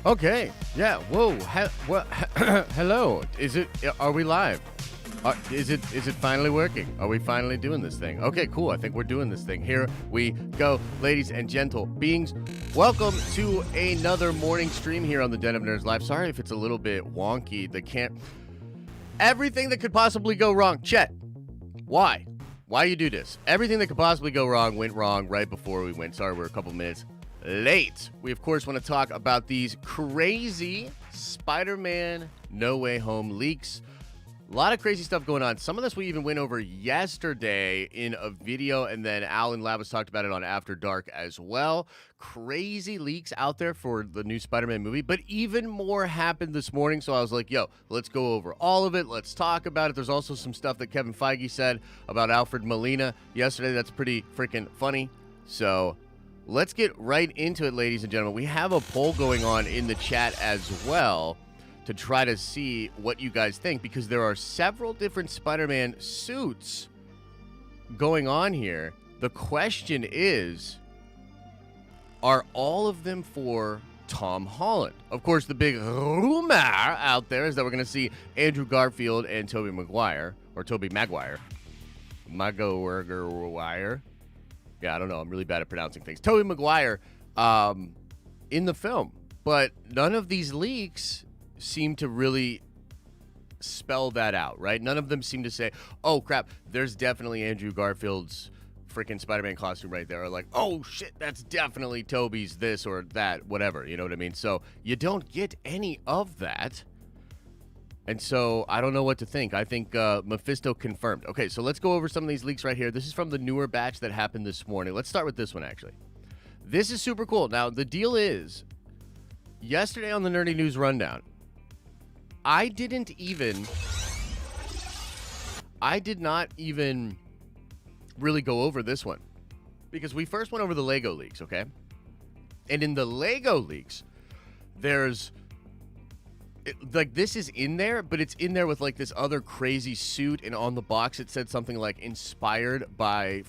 Okay. Yeah. Whoa. What? Hello. Are we live? Is it finally working? Are we finally doing this thing? Okay, cool. I think we're doing this thing. Here we go, ladies and gentle beings. Welcome to another morning stream here on the Den of Nerds Live. Sorry if it's a little bit wonky. Everything that could possibly go wrong. Chet. Why? Why you do this? Everything that could possibly go wrong went wrong right before we went. Sorry, we're a couple minutes late. We, of course, want to talk about these crazy Spider-Man No Way Home leaks. A lot of crazy stuff going on. Some of this we even went over yesterday in a video, and then Alan Labus talked about it on After Dark as well. Crazy leaks out there for the new Spider-Man movie, but even more happened this morning, so I was like, yo, let's go over all of it. Let's talk about it. There's also some stuff that Kevin Feige said about Alfred Molina yesterday that's pretty freaking funny, so let's get right into it, ladies and gentlemen. We have a poll going on in the chat as well to try to see what you guys think, because there are several different Spider-Man suits going on here. The question is, are all of them for Tom Holland? Of course, the big rumor out there is that we're going to see Andrew Garfield and Tobey Maguire. Yeah, I don't know. I'm really bad at pronouncing things. Tobey Maguire in the film. But none of these leaks seem to really spell that out, right? None of them seem to say, oh, crap, there's definitely Andrew Garfield's freaking Spider-Man costume right there. Or like, oh, shit, that's definitely Tobey's this or that, whatever. You know what I mean? So you don't get any of that. And so I don't know what to think. I think Mephisto confirmed. Okay, so let's go over some of these leaks right here. This is from the newer batch that happened this morning. Let's start with this one, actually. This is super cool. Now, the deal is, yesterday on the Nerdy News Rundown, I did not even really go over this one, because we first went over the Lego leaks, okay? And in the Lego leaks, there's this is in there, but it's in there with like this other crazy suit, and on the box it said something like inspired by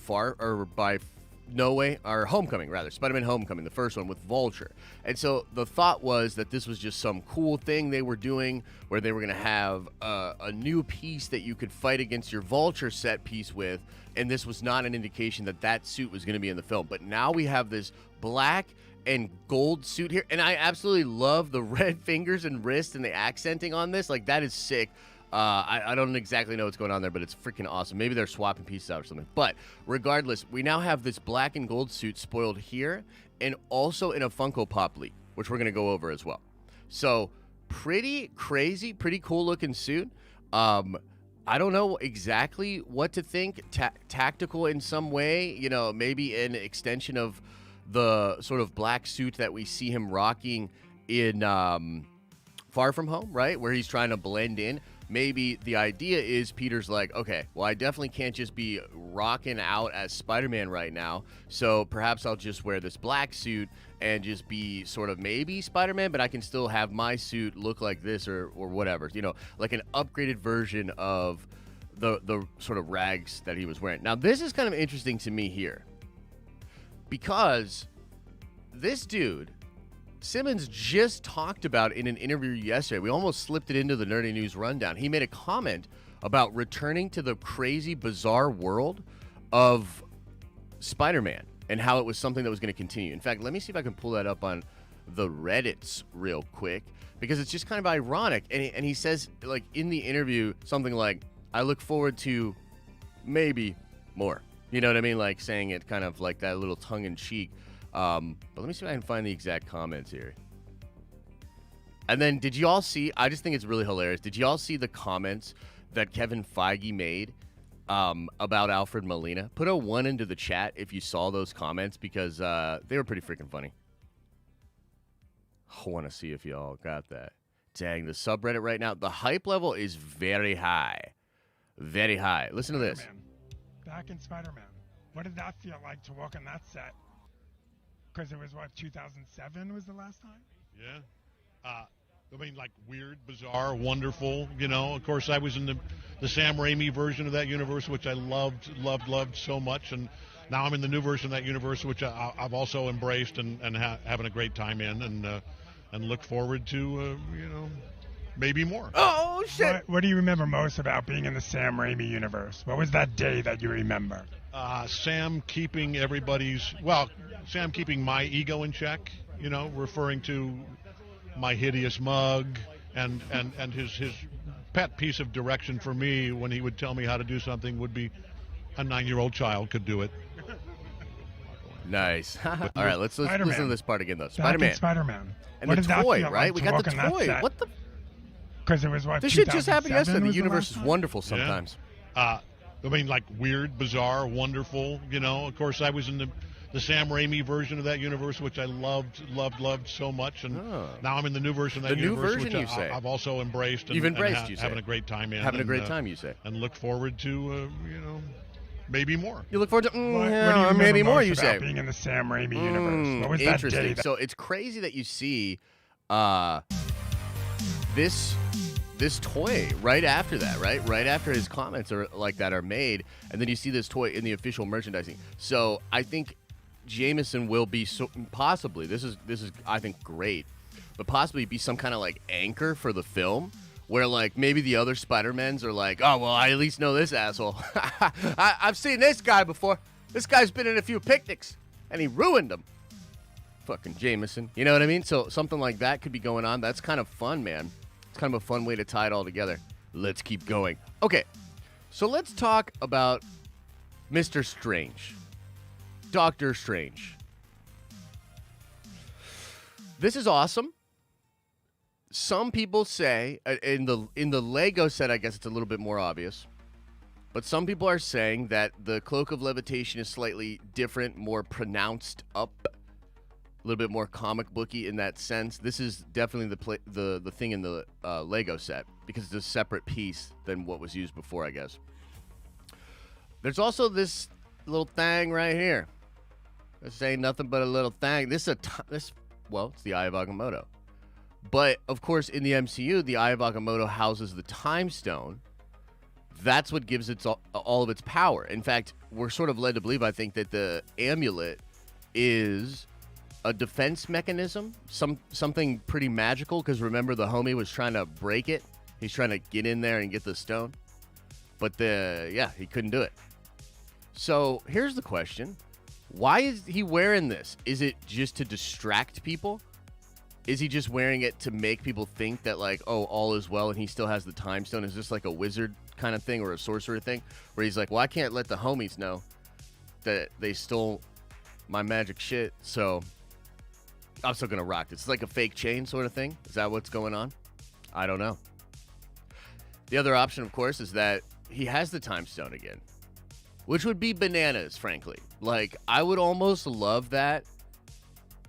Homecoming, rather. Spider-Man Homecoming, the first one with Vulture. And so the thought was that this was just some cool thing they were doing where they were going to have a new piece that you could fight against your Vulture set piece with, and this was not an indication that that suit was going to be in the film. But now we have this black and gold suit here, and I absolutely love the red fingers and wrists and the accenting on this. Like, that is sick. I don't exactly know what's going on there, but it's freaking awesome. Maybe they're swapping pieces out or something. But regardless, we now have this black and gold suit spoiled here and also in a Funko Pop leak, which we're going to go over as well. So pretty crazy, pretty cool looking suit. I don't know exactly what to think. Tactical in some way, you know, maybe an extension of the sort of black suit that we see him rocking in Far From Home, right? Where he's trying to blend in. Maybe the idea is Peter's like, okay, well, I definitely can't just be rocking out as Spider-Man right now, so perhaps I'll just wear this black suit and just be sort of maybe Spider-Man, but I can still have my suit look like this or whatever, you know, like an upgraded version of the sort of rags that he was wearing. Now, this is kind of interesting to me here, because this dude, Simmons, just talked about in an interview yesterday. We almost slipped it into the Nerdy News Rundown. He made a comment about returning to the crazy, bizarre world of Spider-Man and how it was something that was going to continue. In fact, let me see if I can pull that up on the Reddits real quick, because it's just kind of ironic. And he says, like, in the interview, something like, I look forward to maybe more. You know what I mean? Like, saying it kind of like that little tongue-in-cheek. But let me see if I can find the exact comments here. And then, did you all see, I just think it's really hilarious, did you all see the comments that Kevin Feige made about Alfred Molina? Put a 1 into the chat if you saw those comments, because they were pretty freaking funny. I want to see if y'all got that. Dang, the subreddit right now, the hype level is very high. Very high. Listen to this. Back in Spider-Man. What did that feel like to walk on that set? Because it was, what, 2007 was the last time? Yeah. I mean, like, weird, bizarre, wonderful, you know. Of course, I was in the Sam Raimi version of that universe, which I loved so much. And now I'm in the new version of that universe, which I've also embraced and having a great time in. And and look forward to, maybe more. Oh, shit. What do you remember most about being in the Sam Raimi universe? What was that day that you remember? Sam keeping Sam keeping my ego in check, referring to my hideous mug and his pet piece of direction for me when he would tell me how to do something would be a 9-year-old child could do it. Nice. All right, let's listen to this part again, though. Spider-Man. And what the did that toy, feel right? like We to got walk the on that toy. set? What the? Because it was what, This shit just happened 2007 yesterday. The was universe last is one? wonderful sometimes. Weird, bizarre, wonderful. Of course, I was in the Sam Raimi version of that universe, which I loved so much, and now I'm in the new version of that The new universe, version, which you say? I've also embraced. You've embraced, you say? Having a great time in. Having a great time, you say? And look forward to, maybe more. You look forward to What do you remember maybe more, most you about say? being in the Sam Raimi universe? What was that Interesting. day? So it's crazy that you see this toy right after that, right? Right after his comments are like that are made, and then you see this toy in the official merchandising. So I think Jameson will be possibly this is I think great, but possibly be some kind of like anchor for the film. Where, like, maybe the other Spider-Mens are like, oh, well, I at least know this asshole. I've seen this guy before. This guy's been in a few picnics, and he ruined them. Fucking Jameson. You know what I mean? So something like that could be going on. That's kind of fun, man. It's kind of a fun way to tie it all together. Let's keep going. Okay, so let's talk about Mr. Strange. Doctor Strange. This is awesome. Some people say in the Lego set, I guess it's a little bit more obvious, but some people are saying that the cloak of levitation is slightly different, more pronounced up, a little bit more comic booky in that sense. This is definitely the thing in the Lego set because it's a separate piece than what was used before, I guess. There's also this little thing right here. This ain't nothing but a little thing. It's the Eye of Agamotto. But, of course, in the MCU, the Eye of Agamotto houses the Time Stone. That's what gives it all of its power. In fact, we're sort of led to believe, I think, that the amulet is a defense mechanism, something pretty magical, because remember, the homie was trying to break it. He's trying to get in there and get the stone. But, he couldn't do it. So, here's the question. Why is he wearing this? Is it just to distract people? Is he just wearing it to make people think that, like, oh, all is well and he still has the time stone? Is this like a wizard kind of thing or a sorcerer thing where he's like, well, I can't let the homies know that they stole my magic shit, so I'm still going to rock this. It's like a fake chain sort of thing. Is that what's going on? I don't know. The other option, of course, is that he has the time stone again, which would be bananas, frankly. Like, I would almost love that.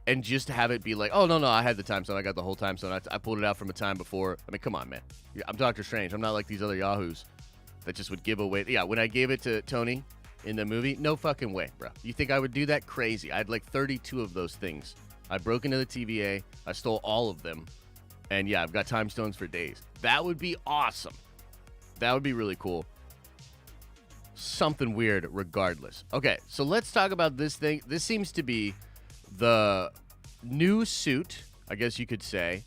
And just to have it be like, oh, no, I had the time stone. I got the whole time stone. I pulled it out from a time before. I mean, come on, man. I'm Doctor Strange. I'm not like these other yahoos that just would give away. Yeah, when I gave it to Tony in the movie, no fucking way, bro. You think I would do that? Crazy. I had like 32 of those things. I broke into the TVA. I stole all of them. And yeah, I've got time stones for days. That would be awesome. That would be really cool. Something weird regardless. Okay, so let's talk about this thing. This seems to be the new suit, I guess you could say,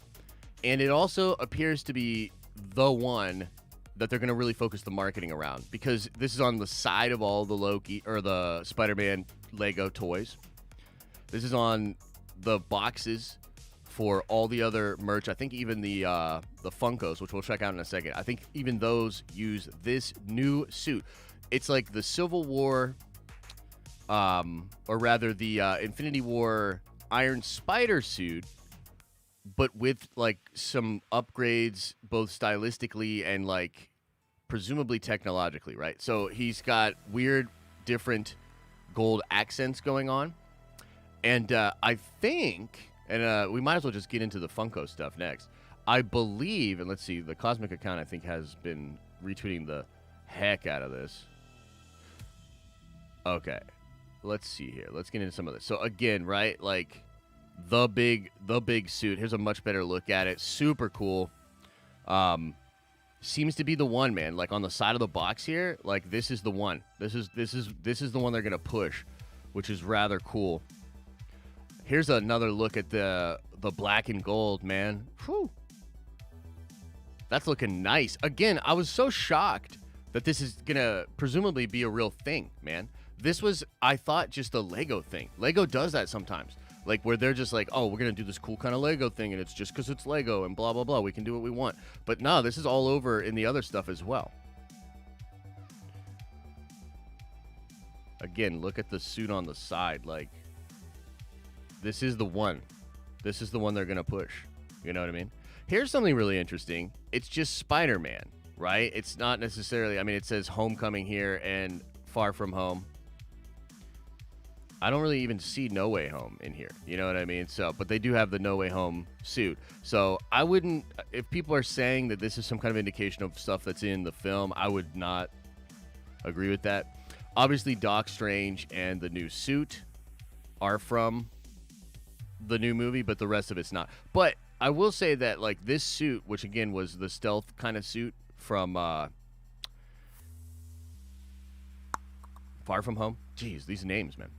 and it also appears to be the one that they're going to really focus the marketing around because this is on the side of all the Loki or the Spider-Man Lego toys. This is on the boxes for all the other merch. I think even the Funkos, which we'll check out in a second, I think even those use this new suit. It's like the Civil War or rather the Infinity War Iron Spider suit, but with like some upgrades both stylistically and like presumably technologically, right? So he's got weird different gold accents going on. And I think, and we might as well just get into the Funko stuff next. I believe, and let's see, the Cosmic account I think has been retweeting the heck out of this. Okay. Let's see here. Let's get into some of this. So again, right, like the big suit. Here's a much better look at it. Super cool. Seems to be the one, man. Like on the side of the box here, like this is the one. This is the one they're gonna push, which is rather cool. Here's another look at the black and gold, man. Whew. That's looking nice. Again, I was so shocked that this is going to presumably be a real thing, man. This was, I thought, just a Lego thing. Lego does that sometimes. Like, where they're just like, oh, we're going to do this cool kind of Lego thing, and it's just because it's Lego and blah, blah, blah. We can do what we want. But no, this is all over in the other stuff as well. Again, look at the suit on the side. Like, this is the one. This is the one they're going to push. You know what I mean? Here's something really interesting. It's just Spider-Man, right? It's not necessarily, I mean, it says Homecoming here and Far From Home. I don't really even see No Way Home in here. You know what I mean? So, but they do have the No Way Home suit. So I wouldn't, if people are saying that this is some kind of indication of stuff that's in the film, I would not agree with that. Obviously, Doc Strange and the new suit are from the new movie, but the rest of it's not. But I will say that, like, this suit, which again was the stealth kind of suit from Far From Home. Jeez, these names, man.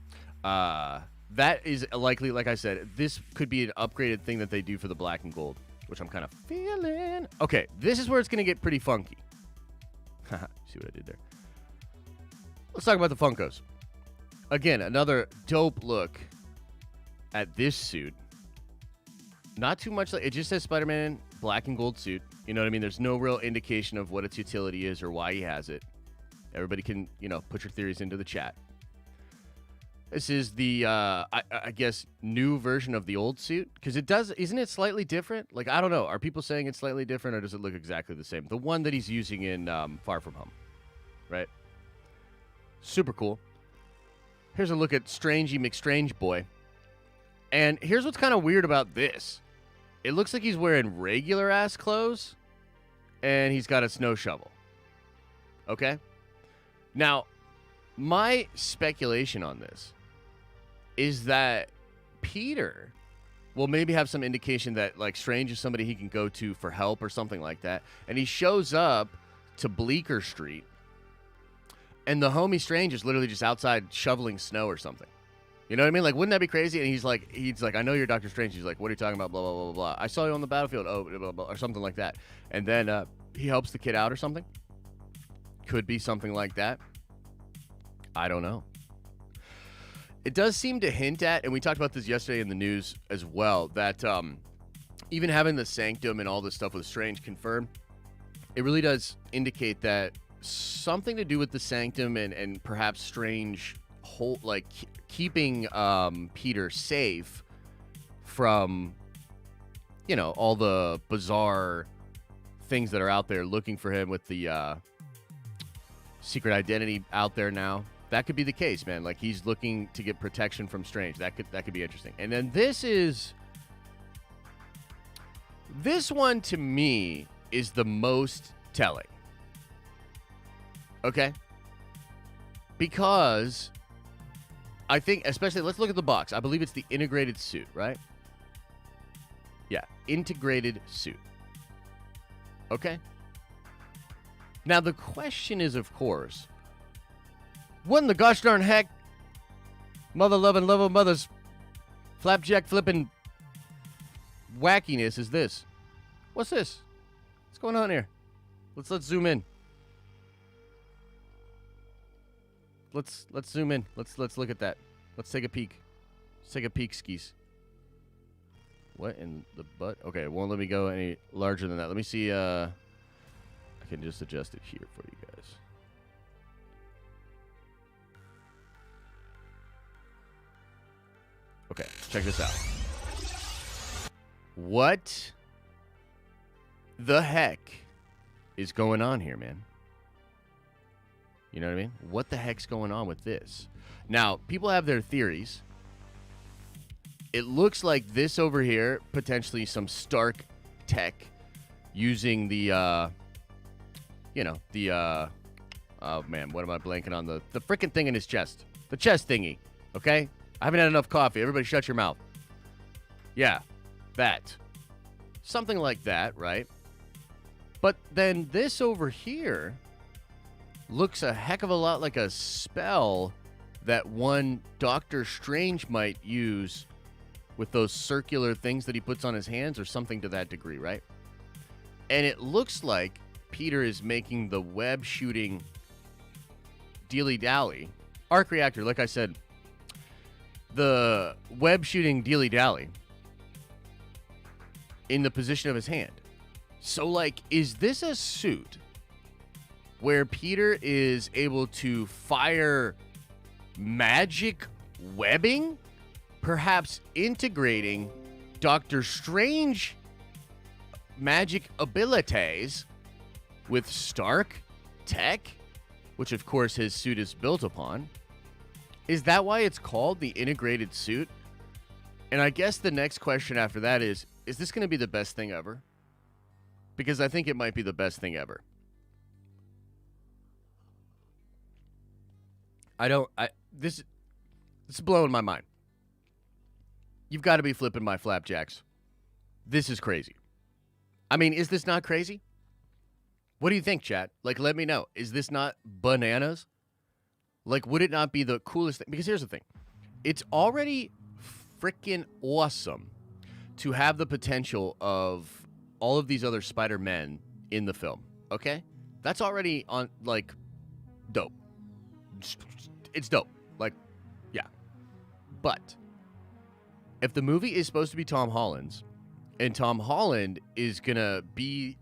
That is likely, like I said, this could be an upgraded thing that they do for the black and gold, which I'm kind of feeling. Okay, this is where it's going to get pretty funky. See what I did there? Let's talk about the Funkos. Again, another dope look at this suit. Not too much, like, it just says Spider-Man black and gold suit. You know what I mean? There's no real indication of what its utility is or why he has it. Everybody can, you know, put your theories into the chat. This is the, I guess, new version of the old suit. Because it does, isn't it slightly different? Like, I don't know. Are people saying it's slightly different or does it look exactly the same? The one that he's using in Far From Home, right? Super cool. Here's a look at Strangey McStrange Boy. And here's what's kind of weird about this. It looks like he's wearing regular-ass clothes, and he's got a snow shovel. Okay? Now, my speculation on this is that Peter will maybe have some indication that, like, Strange is somebody he can go to for help or something like that, and he shows up to Bleecker Street, and the homie Strange is literally just outside shoveling snow or something. You know what I mean? Like, wouldn't that be crazy? And he's like, I know you're Dr. Strange. He's like, what are you talking about? Blah, blah, blah, blah, blah. I saw you on the battlefield. Oh, blah, blah, blah, or something like that. And then he helps the kid out or something. Could be something like that. I don't know. It does seem to hint at, and we talked about this yesterday in the news as well, that even having the Sanctum and all this stuff with Strange confirmed, it really does indicate that something to do with the Sanctum and perhaps Strange keeping Peter safe from, you know, all the bizarre things that are out there looking for him with the secret identity out there now. That could be the case, man. Like, he's looking to get protection from Strange. That could be interesting. And then this one to me is the most telling. Okay? Because I think, especially, let's look at the box. I believe it's the integrated suit, right? Yeah, integrated suit. Okay? Now, the question is, of course, what in the gosh darn heck, mother-loving, love-of-mother's flapjack flipping wackiness is this? What's this? What's going on here? Let's zoom in. Let's zoom in. Let's look at that. Let's take a peek. Let's take a peek, skis. What in the butt? Okay, it won't let me go any larger than that. Let me see. I can just adjust it here for you guys. Okay, check this out. What the heck is going on here, man? You know what I mean? What the heck's going on with this? Now, people have their theories. It looks like this over here, potentially some Stark tech using the, oh man, what am I blanking on? The freaking thing in his chest. The chest thingy, okay? I haven't had enough coffee. Everybody shut your mouth. Yeah, that. Something like that, right? But then this over here looks a heck of a lot like a spell that one Doctor Strange might use with those circular things that he puts on his hands or something to that degree, right? And it looks like Peter is making the web shooting dealy-dally. Arc reactor, like I said, the web shooting dealy-dally in the position of his hand. So, like, is this a suit where Peter is able to fire magic webbing, perhaps integrating Doctor Strange magic abilities with Stark tech, which of course his suit is built upon? Is that why it's called the integrated suit? And I guess the next question after that is this going to be the best thing ever? Because I think it might be the best thing ever. This is blowing my mind. You've got to be flipping my flapjacks. This is crazy. I mean, is this not crazy? What do you think, chat? Like, let me know. Is this not bananas? Like, would it not be the coolest thing? Because here's the thing. It's already freaking awesome to have the potential of all of these other Spider-Men in the film, okay? That's already on, like, dope. It's dope. Like, yeah. But if the movie is supposed to be Tom Holland's, and Tom Holland is gonna be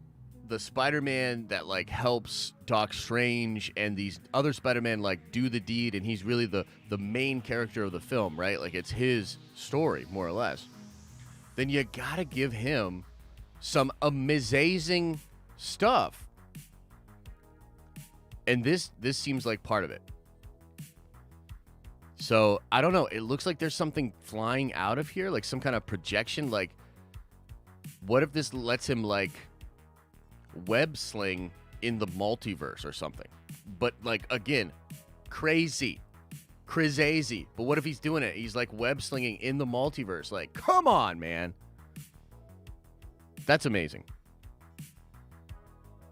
the Spider-Man that, like, helps Doc Strange and these other Spider-Man, like, do the deed, and he's really the main character of the film, right? Like, it's his story, more or less. Then you gotta give him some amazing stuff. And this seems like part of it. So, I don't know. It looks like there's something flying out of here, like some kind of projection. Like, what if this lets him, like, web sling in the multiverse or something? But, like, again, crazy. But what if he's doing it? He's, like, web slinging in the multiverse. Like, come on, man. That's amazing.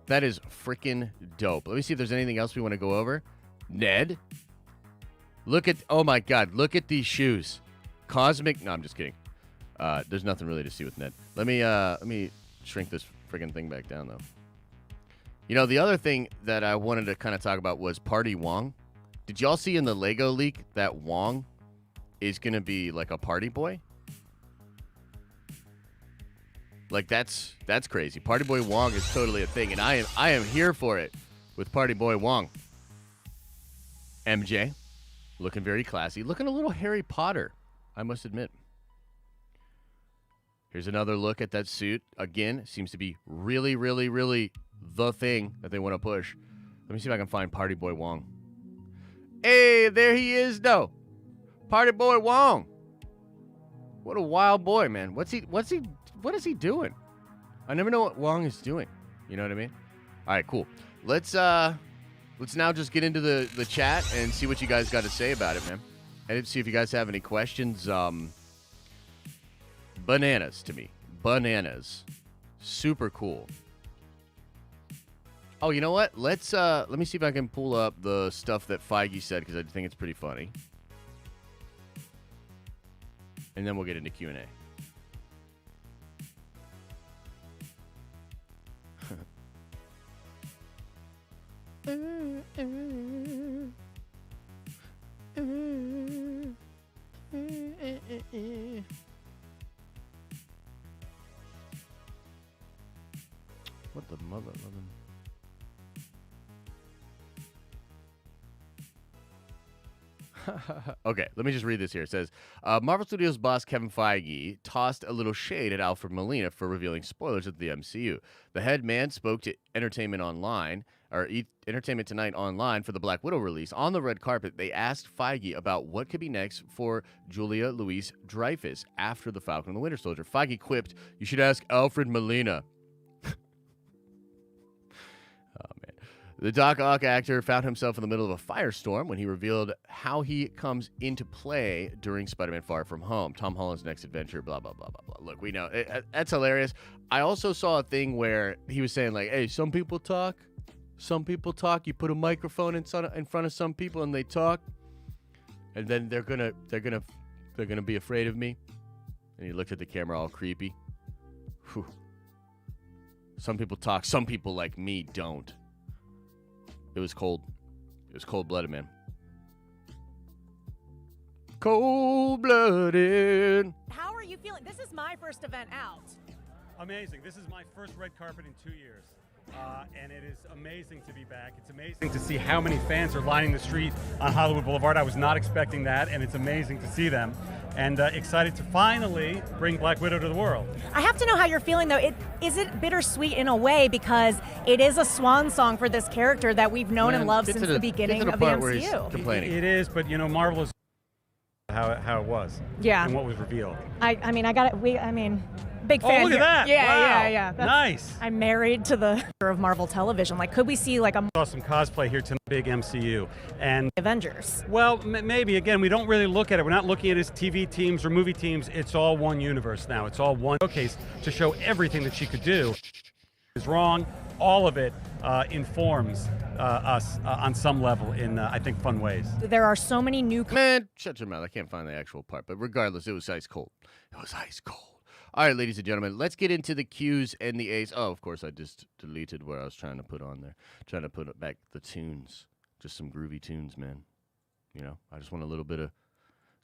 That is freaking dope. Let me see if there's anything else we want to go over. Ned? Look at, oh my God, look at these shoes. Cosmic, no, I'm just kidding. There's nothing really to see with Ned. Let me shrink this freaking thing back down, though. You know, the other thing that I wanted to kind of talk about was Party Wong. Did y'all see in the Lego leak that Wong is going to be like a party boy? Like, that's crazy. Party Boy Wong is totally a thing, and I am here for it with Party Boy Wong. MJ, looking very classy. Looking a little Harry Potter, I must admit. Here's another look at that suit. Again, seems to be really, really, really the thing that they want to push. Let me see if I can find Party Boy Wong. Hey, there he is, though. Party Boy Wong. What a wild boy, man. What is he doing? I never know what Wong is doing. You know what I mean? All right, cool. Let's now just get into the chat and see what you guys got to say about it, man. And see if you guys have any questions. Bananas to me. Bananas. Super cool. Oh, you know what? Let me see if I can pull up the stuff that Feige said, because I think it's pretty funny. And then we'll get into Q&A. What the mother of them? Okay, let me just read this here. It says, Marvel Studios boss Kevin Feige tossed a little shade at Alfred Molina for revealing spoilers of the MCU. The head man spoke to Entertainment Tonight online for the Black Widow release. On the red carpet, they asked Feige about what could be next for Julia Louis-Dreyfus after The Falcon and the Winter Soldier. Feige quipped, "You should ask Alfred Molina." Oh, man. The Doc Ock actor found himself in the middle of a firestorm when he revealed how he comes into play during Spider-Man Far From Home, Tom Holland's next adventure, blah, blah, blah, blah, blah. Look, we know. That's hilarious. I also saw a thing where he was saying, like, hey, some people talk. Some people talk. You put a microphone in front of some people and they talk, and then they're gonna be afraid of me. And he looked at the camera all creepy. Whew. Some people talk. Some people like me don't. It was cold. It was cold-blooded, man. Cold-blooded. How are you feeling? This is my first event out. Amazing. This is my first red carpet in 2 years. And it is amazing to be back. It's amazing to see how many fans are lining the street on Hollywood Boulevard. I was not expecting that, and it's amazing to see them. And excited to finally bring Black Widow to the world. I have to know how you're feeling, though. Is it bittersweet in a way because it is a swan song for this character that we've known and loved since the beginning of the MCU? Complaining. It is, but Marvel is how it was. Yeah. And what was revealed. I mean, big fan. Oh, look at that! Yeah, wow. yeah. Nice. I'm married to the of Marvel Television. Like, could we see like a Saw some cosplay here tonight, big MCU, and Avengers? well, maybe again, we don't really look at it. We're not looking at it as TV teams or movie teams. It's all one universe now. It's all one showcase to show everything that she could do. Is wrong. All of it informs us on some level in I think fun ways. There are so many new. Man, shut your mouth. I can't find the actual part. But regardless, it was ice cold. It was ice cold. All right, ladies and gentlemen, let's get into the Q's and the A's. Oh, of course, I just deleted where I was trying to put on there. Trying to put back the tunes. Just some groovy tunes, man. I just want a little bit of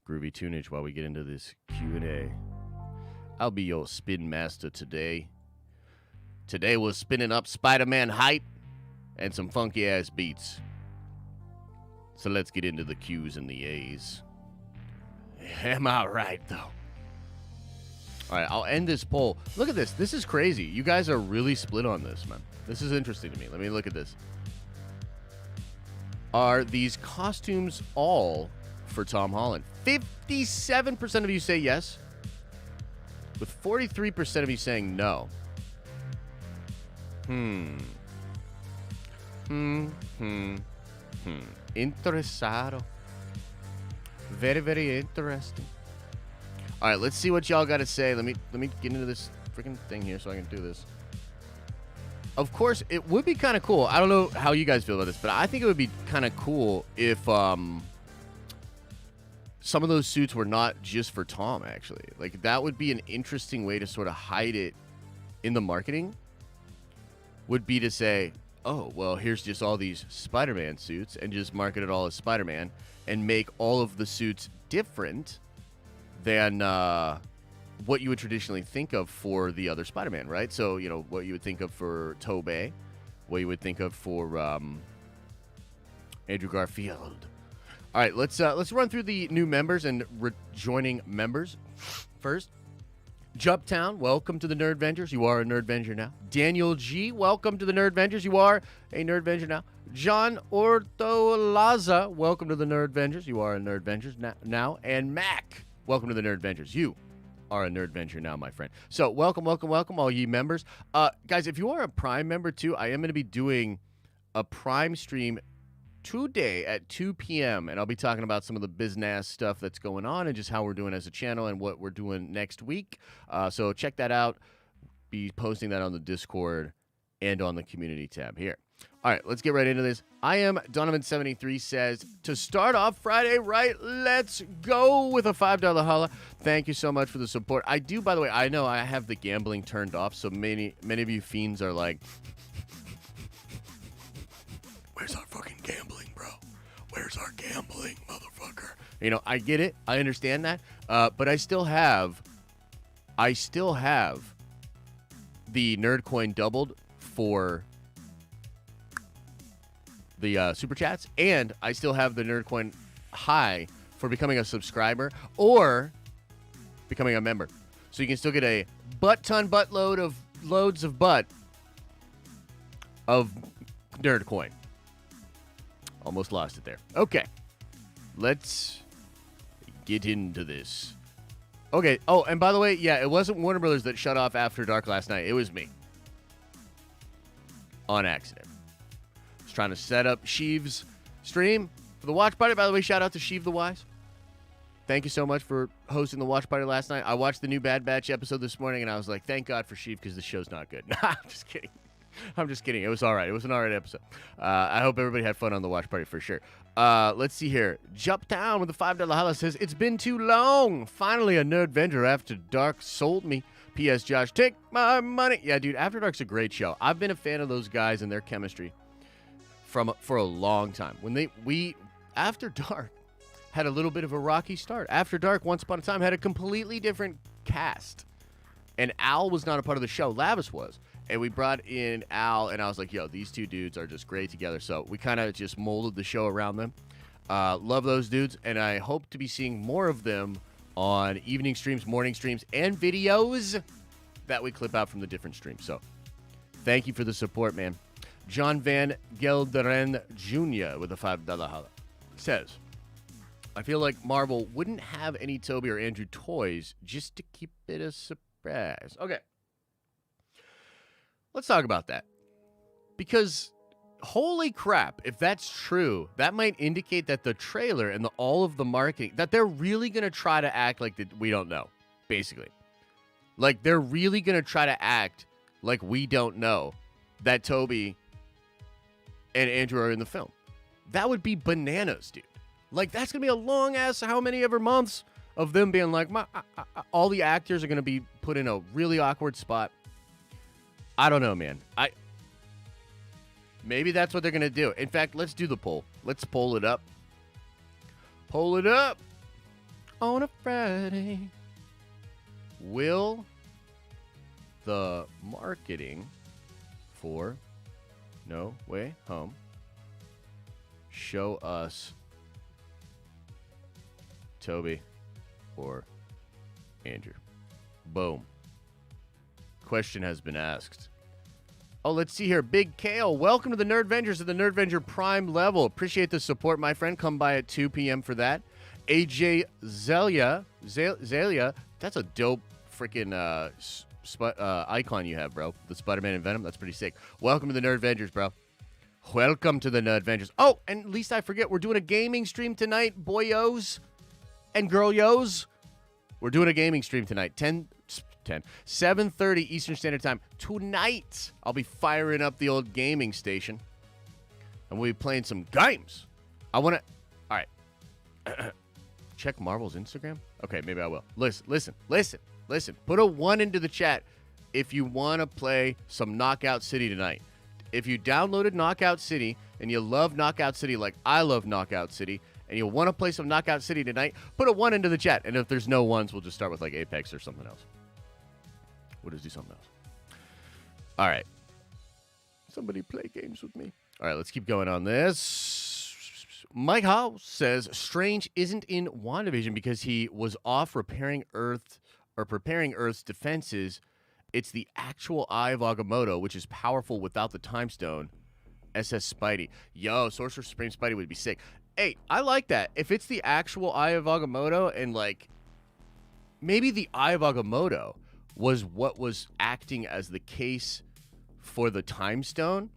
groovy tunage while we get into this Q&A. I'll be your spin master today. Today we're spinning up Spider-Man hype and some funky-ass beats. So let's get into the Q's and the A's. Am I right, though? All right, I'll end this poll. Look at this. This is crazy. You guys are really split on this, man. This is interesting to me. Let me look at this. Are these costumes all for Tom Holland? 57% of you say yes, with 43% of you saying no. Interessado. Very, very interesting. All right, let's see what y'all got to say. Let me get into this freaking thing here so I can do this. Of course, it would be kind of cool. I don't know how you guys feel about this, but I think it would be kind of cool if some of those suits were not just for Tom, actually. Like, that would be an interesting way to sort of hide it in the marketing, would be to say, oh, well, here's just all these Spider-Man suits, and just market it all as Spider-Man, and make all of the suits different than what you would traditionally think of for the other Spider-Man, right? So, what you would think of for Tobey, what you would think of for Andrew Garfield. All right, let's run through the new members and rejoining members. First, Jumptown, welcome to the Nerdvengers. You are a Nerdvenger now. Daniel G, welcome to the Nerdvengers. You are a Nerdvenger now. John Ortolaza, welcome to the Nerdvengers. You are a Nerdvengers now. And Mac, welcome to the Nerdvengers. You are a Nerdvenger now, my friend. So welcome, all ye members. Guys, if you are a Prime member too, I am going to be doing a Prime stream today at 2 p.m. and I'll be talking about some of the business stuff that's going on and just how we're doing as a channel and what we're doing next week. So check that out. Be posting that on the Discord and on the community tab here. All right, let's get right into this. I am Donovan73 says, to start off Friday right, let's go with a $5 holla. Thank you so much for the support. I do, by the way, I know I have the gambling turned off, so many of you fiends are like, where's our fucking gambling, bro? Where's our gambling, motherfucker? I get it. I understand that. But I still have the nerd coin doubled for the super chats, and I still have the nerd coin high for becoming a subscriber or becoming a member. So you can still get a buttload of loads of butt of nerd coin. Almost lost it there. Okay. Let's get into this. Okay. Oh, and by the way, yeah, it wasn't Warner Brothers that shut off After Dark last night. It was me. On accident. I was trying to set up Sheev's stream for the watch party. By the way, shout out to Sheev the Wise. Thank you so much for hosting the watch party last night. I watched the new Bad Batch episode this morning, and I was like, thank God for Sheev because the show's not good. Nah, I'm just kidding. I'm just kidding. It was all right. It was an all right episode. I hope everybody had fun on the watch party for sure. Let's see here. Jump Down with the $5 holla says, it's been too long. Finally, a Nerd Vendor After Dark sold me. P.S. Josh, take my money. Yeah, dude, After Dark's a great show. I've been a fan of those guys and their chemistry for a long time. When After Dark had a little bit of a rocky start. After Dark, Once Upon a Time, had a completely different cast. And Al was not a part of the show. Lavis was. And we brought in Al, and I was like, yo, these two dudes are just great together. So we kind of just molded the show around them. Love those dudes, and I hope to be seeing more of them on evening streams, morning streams, and videos that we clip out from the different streams. So thank you for the support, man. John Van Gelderen Jr. with a $5 holla says, I feel like Marvel wouldn't have any Toby or Andrew toys just to keep it a surprise. Okay. Let's talk about that. Because holy crap, if that's true, that might indicate that the trailer and all of the marketing, that they're really going to try to act like we don't know, basically. Like, they're really going to try to act like we don't know that Toby and Andrew are in the film. That would be bananas, dude. Like, that's going to be a long-ass how many ever months of them being like, all the actors are going to be put in a really awkward spot. I don't know, man. Maybe that's what they're going to do. In fact, let's do the poll. Let's poll it up. Poll it up on a Friday. Will the marketing for No Way Home show us Toby or Andrew? Boom. Question has been asked. Oh, let's see here. Big Kale, welcome to the Nerd Vengers at the Nerd Venger Prime level. Appreciate the support, my friend. Come by at 2 p.m. for that. AJ Zelia, that's a dope freaking icon you have, bro. The Spider-Man and Venom, that's pretty sick. Welcome to the Nerd Vengers, bro. Welcome to the Nerd Vengers. Oh, and at least I forget, we're doing a gaming stream tonight, boyos and girl-yos. We're doing a gaming stream tonight, 7:30 Eastern Standard Time. Tonight, I'll be firing up the old gaming station, and we'll be playing some games. I want to... All right. Check Marvel's Instagram? Okay, maybe I will. Listen. Put a 1 into the chat if you want to play some Knockout City tonight. If you downloaded Knockout City, and you love Knockout City like I love Knockout City, and you want to play some Knockout City tonight, put a 1 into the chat. And if there's no ones, we'll just start with like Apex or something else. We'll just do something else. All right. Somebody play games with me. All right, let's keep going on this. Mike Howe says Strange isn't in WandaVision because he was off preparing Earth's defenses. It's the actual Eye of Agamotto, which is powerful without the Time Stone. SS Spidey. Yo, Sorcerer Supreme Spidey would be sick. Hey, I like that. If it's the actual Eye of Agamotto and, like, maybe the Eye of Agamotto was what was acting as the case for the Time Stone,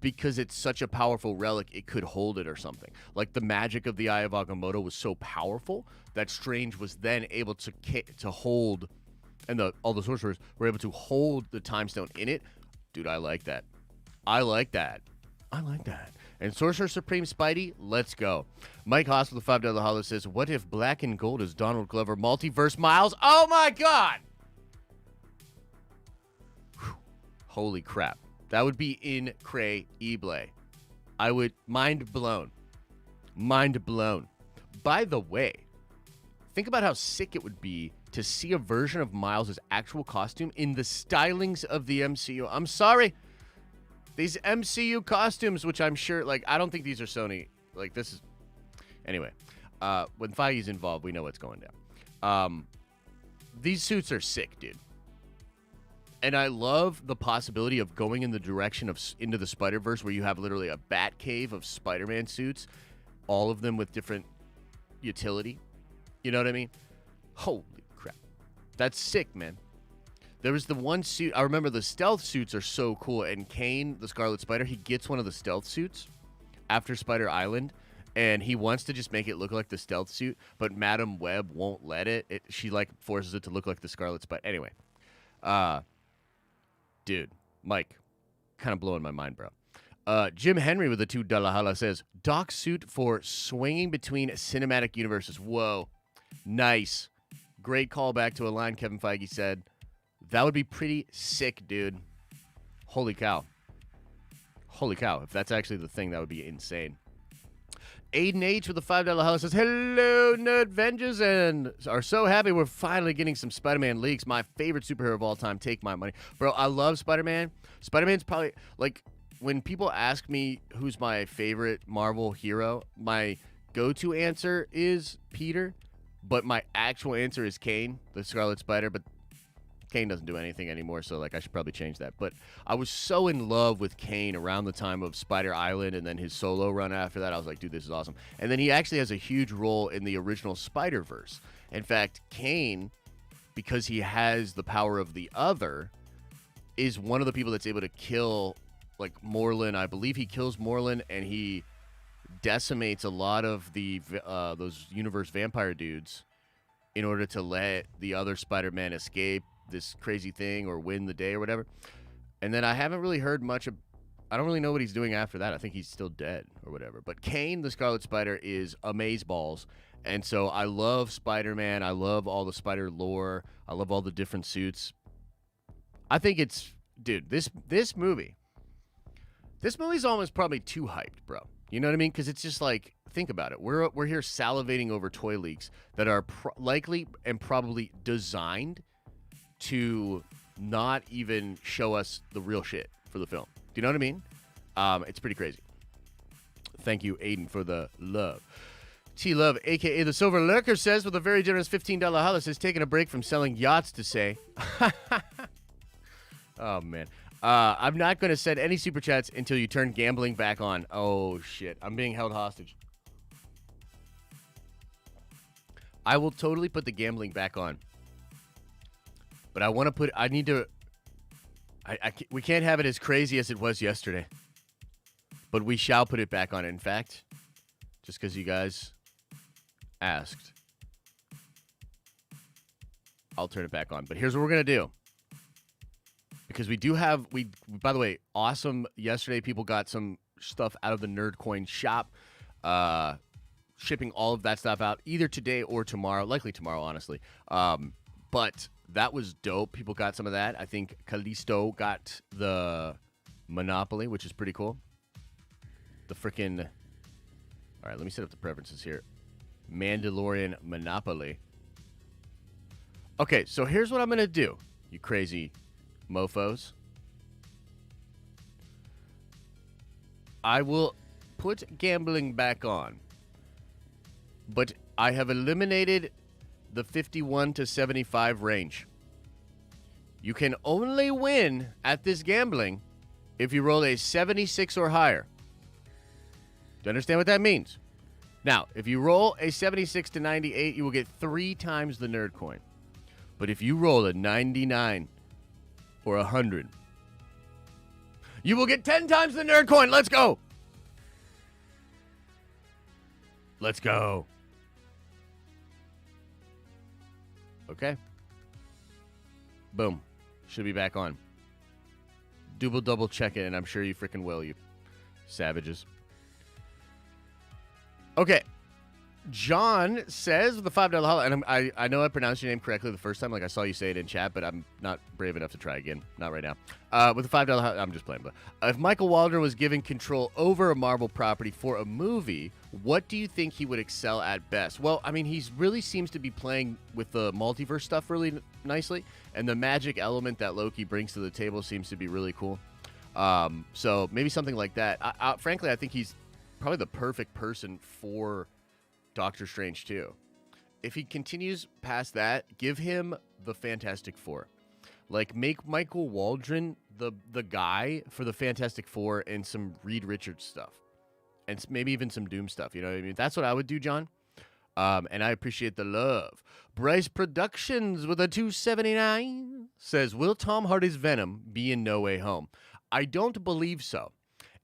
because it's such a powerful relic, it could hold it or something. Like, the magic of the Eye of Agamotto was so powerful that Strange was then able to hold, and all the sorcerers were able to hold the Time Stone in it. Dude, I like that. And Sorcerer Supreme Spidey, let's go. Mike Haas with a $5 holla says, what if Black and Gold is Donald Glover Multiverse Miles? Oh my God! Whew. Holy crap. That would be incredible. I would... Mind blown. By the way, think about how sick it would be to see a version of Miles' actual costume in the stylings of the MCU. I'm sorry. These MCU costumes, which I'm sure... Like, I don't think these are Sony. Like, this is... Anyway. When Feige's involved, we know what's going down. These suits are sick, dude. And I love the possibility of going in the direction of into the Spider-Verse, where you have literally a bat cave of Spider-Man suits, all of them with different utility. You know what I mean? Holy crap. That's sick, man. There was the one suit, I remember the stealth suits are so cool, and Kane, the Scarlet Spider, he gets one of the stealth suits after Spider Island, and he wants to just make it look like the stealth suit, but Madam Web won't let it. She, like, forces it to look like the Scarlet Spider. Anyway. Dude, Mike, kind of blowing my mind, bro. Jim Henry with the $2 holla says, Doc suit for swinging between cinematic universes. Whoa. Nice. Great callback to a line Kevin Feige said. That would be pretty sick, dude. Holy cow. Holy cow. If that's actually the thing, that would be insane. Aiden H with the $5 holla says, hello, Nerdvengers, and are so happy we're finally getting some Spider-Man leaks. My favorite superhero of all time. Take my money. Bro, I love Spider-Man. Spider-Man's probably, like, when people ask me who's my favorite Marvel hero, my go-to answer is Peter, but my actual answer is Kane, the Scarlet Spider, but Kane doesn't do anything anymore, so like I should probably change that. But I was so in love with Kane around the time of Spider Island and then his solo run after that. I was like, dude, this is awesome. And then he actually has a huge role in the original Spider-Verse. In fact, Kane, because he has the power of the other, is one of the people that's able to kill like Morlun. I believe he kills Morlun and he decimates a lot of the those universe vampire dudes in order to let the other Spider-Man escape this crazy thing or win the day or whatever. And then I haven't really heard much of, I don't really know what he's doing after that. I think he's still dead or whatever. But Kane, the Scarlet Spider, is amazeballs. And so I love Spider-Man. I love all the Spider lore. I love all the different suits. I think it's, dude, this movie's almost probably too hyped, bro. You know what I mean? Because it's just like, think about it. We're here salivating over toy leaks that are likely and probably designed to not even show us the real shit for the film. Do you know what I mean? It's pretty crazy. Thank you, Aiden, for the love. T-Love, a.k.a. the Silver Lurker, says with a very generous $15 holla, says, taking a break from selling yachts to say. Oh, man. I'm not going to send any super chats until you turn gambling back on. Oh, shit. I'm being held hostage. I will totally put the gambling back on. But I want to put, I need to, we can't have it as crazy as it was yesterday. But we shall put it back on. In fact, just because you guys asked, I'll turn it back on. But here's what we're going to do. Because we do have, by the way, awesome. Yesterday, people got some stuff out of the Nerdcoin shop. Shipping all of that stuff out either today or tomorrow. Likely tomorrow, honestly. But that was dope. People got some of that. I think Callisto got the Monopoly, which is pretty cool. The freaking... All right, let me set up the preferences here. Mandalorian Monopoly. Okay, so here's what I'm going to do, you crazy mofos. I will put gambling back on, but I have eliminated the 51 to 75 range. You can only win at this gambling if you roll a 76 or higher. Do you understand what that means? Now, if you roll a 76 to 98, you will get 3 times the nerd coin. But if you roll a 99 or 100, you will get 10 times the nerd coin. Let's go. Let's go. Okay. Boom. Should be back on. Double check it, and I'm sure you freaking will, you savages. Okay. John says with the $5 holla, and I know I pronounced your name correctly the first time, like I saw you say it in chat, but I'm not brave enough to try again. Not right now. With the $5 holla, I'm just playing. But if Michael Waldron was given control over a Marvel property for a movie, what do you think he would excel at best? Well, I mean, he really seems to be playing with the multiverse stuff really nicely, and the magic element that Loki brings to the table seems to be really cool. So maybe something like that. Frankly, I think he's probably the perfect person for Doctor Strange 2. If he continues past that, give him the Fantastic Four. Like, make Michael Waldron the guy for the Fantastic Four and some Reed Richards stuff. And maybe even some Doom stuff, you know what I mean? That's what I would do, John. And I appreciate the love. Bryce Productions with a $2.79 says, will Tom Hardy's Venom be in No Way Home? I don't believe so.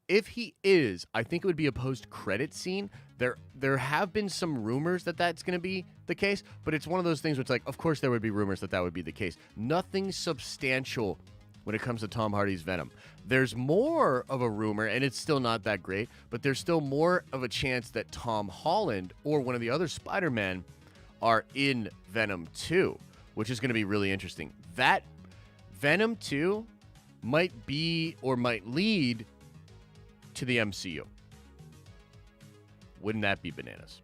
If he is, I think it would be a post-credit scene. There have been some rumors that that's going to be the case, but it's one of those things where it's like, of course there would be rumors that that would be the case. Nothing substantial when it comes to Tom Hardy's Venom. There's more of a rumor, and it's still not that great, but there's still more of a chance that Tom Holland or one of the other Spider-Men are in Venom 2, which is going to be really interesting. That Venom 2 might be or might lead to the MCU. Wouldn't that be bananas?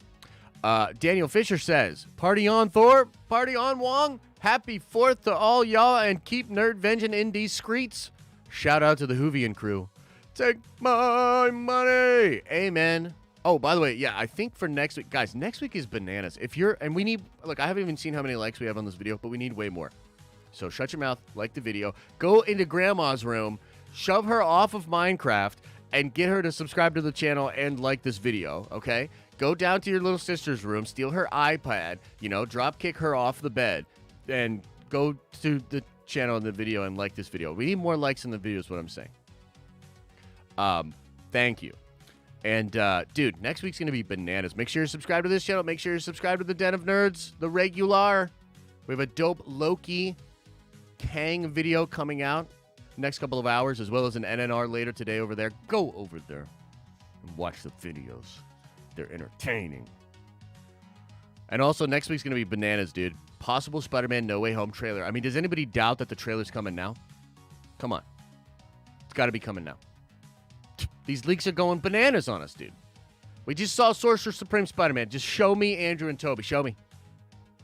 Daniel Fisher says, party on, Thor, party on, Wong. Happy 4th to all y'all, and keep nerd vengeance in these streets. Shout out to the Whovian crew. Take my money. Amen. Oh, by the way, yeah, I think for next week, guys, next week is bananas. And we need, look, I haven't even seen how many likes we have on this video, but we need way more. So shut your mouth, like the video, go into grandma's room, shove her off of Minecraft, and get her to subscribe to the channel and like this video, okay? Go down to your little sister's room, steal her iPad, drop kick her off the bed, and go to the channel in the video and like this video. We need more likes in the video is what I'm saying. Thank you. And, dude, next week's going to be bananas. Make sure you're subscribed to this channel. Make sure you're subscribed to the Den of Nerds, the regular. We have a dope Loki Kang video coming out next couple of hours, as well as an NNR later today over there. Go over there and watch the videos. They're entertaining. And also, next week's going to be bananas, dude. Possible Spider-Man No Way Home trailer. I mean, does anybody doubt that the trailer's coming now? Come on. It's got to be coming now. These leaks are going bananas on us, dude. We just saw Sorcerer Supreme Spider-Man. Just show me Andrew and Toby. Show me.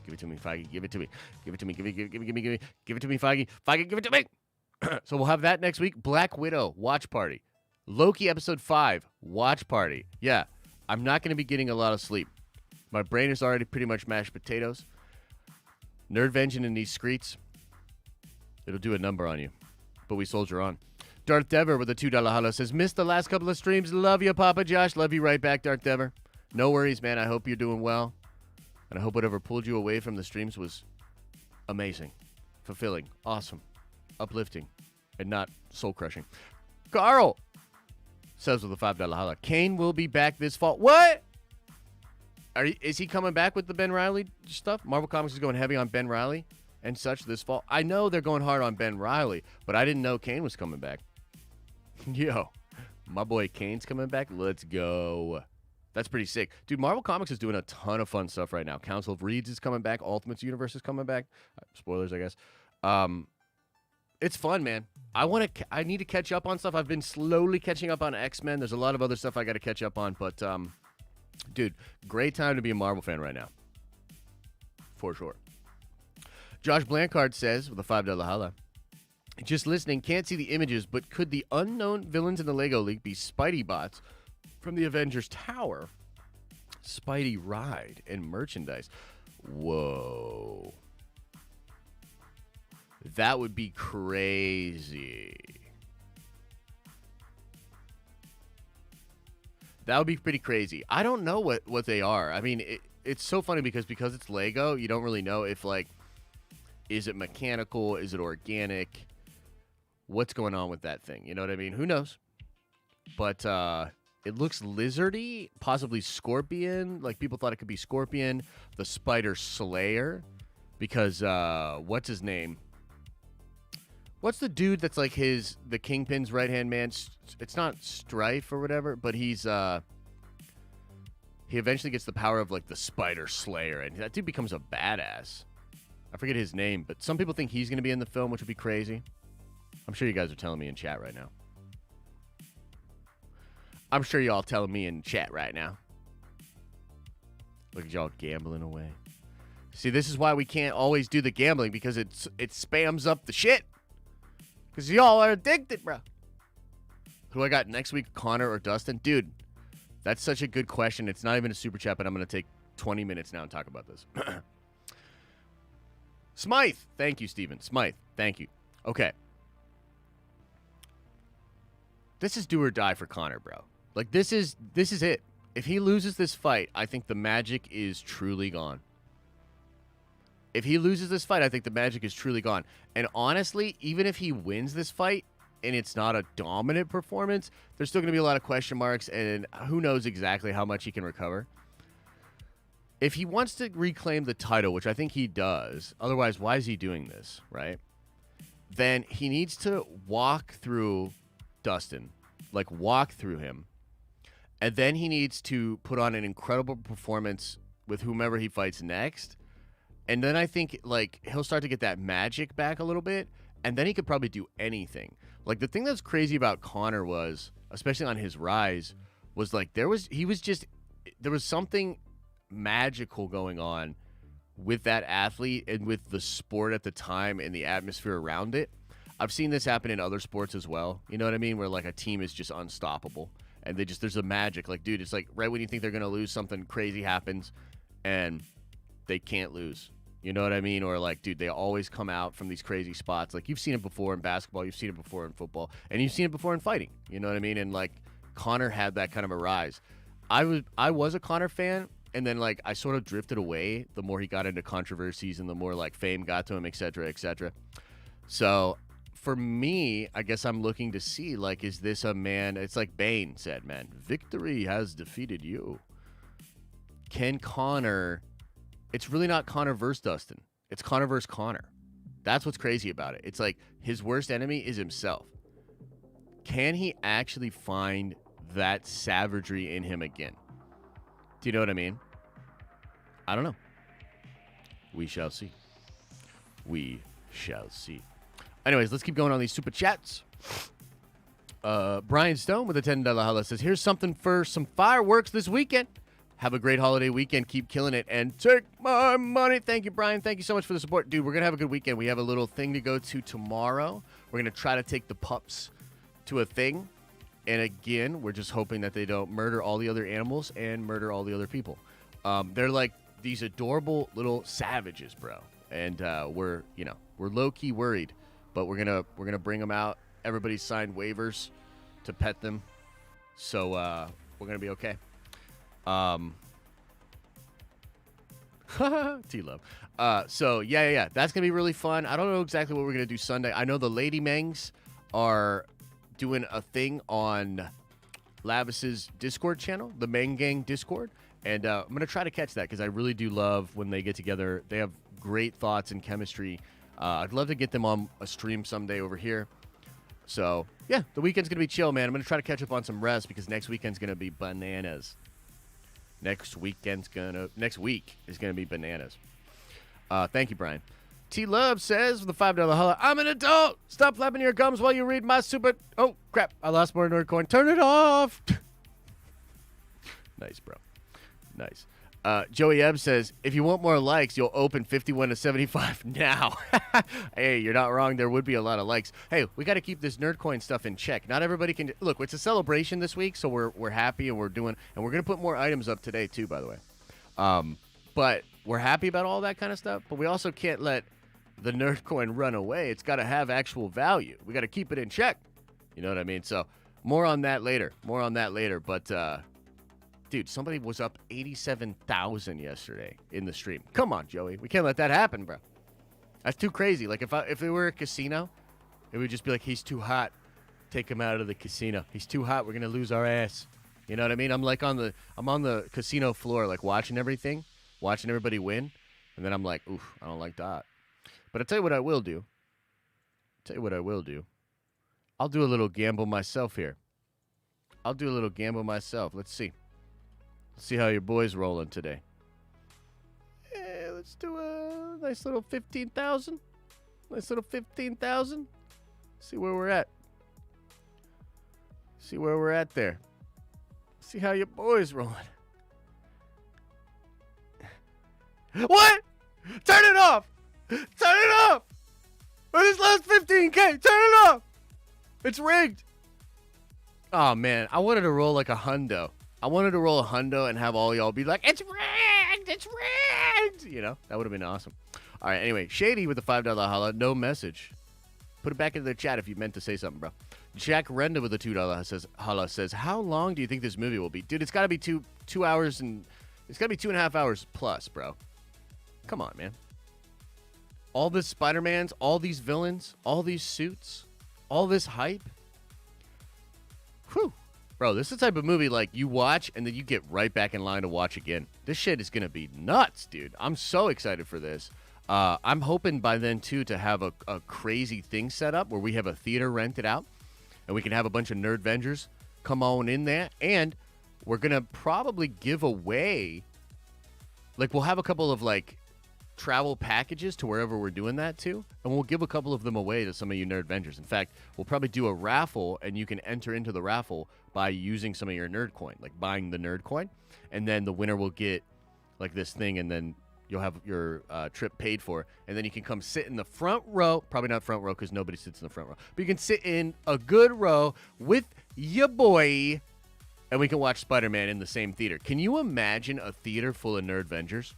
Give it to me, Feige. Give it to me. Give it to me. Give it to me, Feige. Feige, give it to me. So we'll have that next week. Black Widow, watch party. Loki episode 5, watch party. Yeah, I'm not going to be getting a lot of sleep. My brain is already pretty much mashed potatoes. Nerd vengeance in these streets. It'll do a number on you. But we soldier on. Darth Dever with a $2 holla says, missed the last couple of streams. Love you, Papa Josh. Love you right back, Darth Dever. No worries, man. I hope you're doing well. And I hope whatever pulled you away from the streams was amazing, fulfilling, awesome, uplifting, and not soul-crushing. Carl says with a $5 holla, Kane will be back this fall. What? Is he coming back with the Ben Reilly stuff? Marvel Comics is going heavy on Ben Reilly and such this fall. I know they're going hard on Ben Reilly, but I didn't know Kane was coming back. Yo, my boy Kane's coming back. Let's go. That's pretty sick. Dude, Marvel Comics is doing a ton of fun stuff right now. Council of Reeds is coming back. Ultimates Universe is coming back. Spoilers, I guess. It's fun, man. I need to catch up on stuff. I've been slowly catching up on X-Men. There's a lot of other stuff I got to catch up on, but dude, great time to be a Marvel fan right now. For sure. Josh Blancard says, with a $5 holla, just listening, can't see the images, but could the unknown villains in the Lego League be Spidey bots from the Avengers Tower? Spidey ride and merchandise. Whoa. That would be crazy. That would be pretty crazy. I don't know what they are. I mean, it's so funny because it's Lego, you don't really know if, like, is it mechanical? Is it organic? What's going on with that thing? You know what I mean? Who knows? But it looks lizardy, possibly scorpion. Like, people thought it could be Scorpion, the Spider Slayer, because what's his name? What's the dude that's like the Kingpin's right-hand man? It's not Strife or whatever, but he eventually gets the power of, like, the Spider Slayer, and that dude becomes a badass. I forget his name, but some people think he's going to be in the film, which would be crazy. I'm sure you guys are telling me in chat right now. I'm sure y'all telling me in chat right now. Look at y'all gambling away. See, this is why we can't always do the gambling, because it spams up the shit. Because y'all are addicted, bro. Who I got next week, Connor or Dustin? Dude, that's such a good question. It's not even a super chat, but I'm going to take 20 minutes now and talk about this. Smythe. Thank you, Steven. Smythe. Thank you. Okay. This is do or die for Connor, bro. Like, this is it. If he loses this fight, I think the magic is truly gone. If he loses this fight, I think the magic is truly gone. And honestly, even if he wins this fight and it's not a dominant performance, there's still going to be a lot of question marks, and who knows exactly how much he can recover. If he wants to reclaim the title, which I think he does, otherwise, why is he doing this, right? then he needs to walk through Dustin, like walk through him, and then he needs to put on an incredible performance with whomever he fights next, and then I think like he'll start to get that magic back a little bit, and then he could probably do anything. Like the thing that's crazy about Conor was, especially on his rise, was like there was something magical going on with that athlete and with the sport at the time and the atmosphere around it. I've seen this happen in other sports as well. You know what I mean? Where like a team is just unstoppable and there's a magic. Like, dude, it's like right when you think they're going to lose, something crazy happens and they can't lose. You know what I mean? Or like, dude, they always come out from these crazy spots. Like you've seen it before in basketball, you've seen it before in football, and you've seen it before in fighting. You know what I mean? And like Conor had that kind of a rise. I was a Conor fan, and then like I sort of drifted away the more he got into controversies and the more like fame got to him, et cetera, et cetera. So for me, I guess I'm looking to see like, is this a man? It's like Bane said, man, victory has defeated you. Can Conor? It's really not Conor versus Dustin. It's Conor versus Conor. That's what's crazy about it. It's like his worst enemy is himself. Can he actually find that savagery in him again? Do you know what I mean? I don't know. We shall see. We shall see. Anyways, let's keep going on these super chats. Brian Stone with a $10 holla says, here's something for some fireworks this weekend. Have a great holiday weekend. Keep killing it and take my money. Thank you, Brian. Thank you so much for the support. Dude, we're going to have a good weekend. We have a little thing to go to tomorrow. We're going to try to take the pups to a thing. And again, we're just hoping that they don't murder all the other animals and murder all the other people. They're like these adorable little savages, bro. And we're low-key worried. But we're gonna bring them out. Everybody signed waivers to pet them. So we're going to be okay. T-Love. So yeah. That's going to be really fun. I don't know exactly what we're going to do Sunday. I know the Lady Mangs are doing a thing on Lavis's Discord channel, the Mang Gang Discord. And I'm going to try to catch that because I really do love when they get together. They have great thoughts and chemistry. I'd love to get them on a stream someday over here. So, yeah, the weekend's going to be chill, man. I'm going to try to catch up on some rest because next weekend's going to be bananas. Next week is going to be bananas. Thank you, Brian. T-Love says with a $5 holla, I'm an adult. Stop flapping your gums while you read my super... Oh, crap. I lost more Nerd Coin. Turn it off. Nice, bro. Nice. Joey Ebb says, if you want more likes, you'll open 51 to 75 now. Hey, you're not wrong. There would be a lot of likes. Hey, we got to keep this Nerdcoin stuff in check. Not everybody can... Look, it's a celebration this week, so we're happy and we're doing... And we're going to put more items up today, too, by the way. But we're happy about all that kind of stuff, but we also can't let the Nerdcoin run away. It's got to have actual value. We got to keep it in check. You know what I mean? So more on that later. But... dude, somebody was up 87,000 yesterday in the stream. Come on, Joey. We can't let that happen, bro. That's too crazy. Like, if it were a casino, it would just be like, he's too hot. Take him out of the casino. He's too hot. We're going to lose our ass. You know what I mean? I'm on the casino floor, like, watching everything, watching everybody win. And then I'm like, oof, I don't like that. But I'll tell you what I will do. I'll do a little gamble myself here. Let's see. See how your boy's rolling today. Let's do a nice little 15,000. See where we're at there. See how your boy's rolling. What? Turn it off. For this last 15K, turn it off. It's rigged. Oh, man. I wanted to roll like a hundo. And have all y'all be like, it's rigged. You know, that would have been awesome. All right, anyway, Shady with the $5 holla, no message. Put it back into the chat if you meant to say something, bro. Jack Renda with the $2 holla says, how long do you think this movie will be? Dude, it's got to be 2 hours and it's got to be 2.5 hours plus, bro. Come on, man. All this Spider-Mans, all these villains, all these suits, all this hype. Whew. Bro, this is the type of movie, like, you watch, and then you get right back in line to watch again. This shit is going to be nuts, dude. I'm so excited for this. I'm hoping by then, too, to have a crazy thing set up where we have a theater rented out and we can have a bunch of Nerdvengers come on in there. And we're going to probably give away, like, we'll have a couple of, like, travel packages to wherever we're doing that to, and we'll give a couple of them away to some of you Nerdvengers. In fact, we'll probably do a raffle, and you can enter into the raffle by using some of your Nerd Coin, like buying the Nerd Coin, and then the winner will get, like, this thing, and then you'll have your trip paid for, and then you can come sit in the front row. Probably not front row because nobody sits in the front row, but you can sit in a good row with your boy, and we can watch Spider-Man in the same theater. Can you imagine a theater full of Nerdvengers?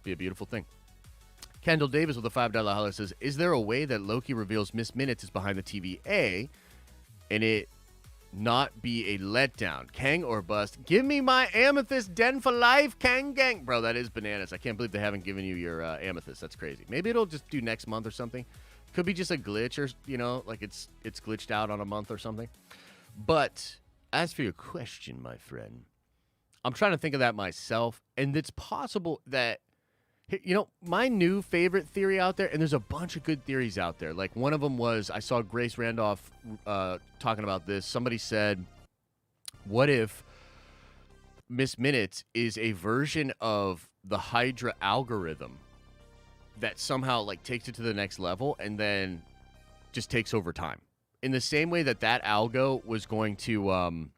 Be a beautiful thing. Kendall Davis with a $5 holler says, is there a way that Loki reveals Miss Minutes is behind the TVA and it not be a letdown? Kang or bust? Give me my amethyst den for life, Kang gang. Bro, that is bananas. I can't believe they haven't given you your amethyst. That's crazy. Maybe it'll just do next month or something. Could be just a glitch or, you know, like it's glitched out on a month or something. But as for your question, my friend, I'm trying to think of that myself, and it's possible that, you know, my new favorite theory out there, and there's a bunch of good theories out there. Like, one of them was, I saw Grace Randolph talking about this. Somebody said, what if Miss Minutes is a version of the Hydra algorithm that somehow, like, takes it to the next level and then just takes over time? In the same way that algo was going to,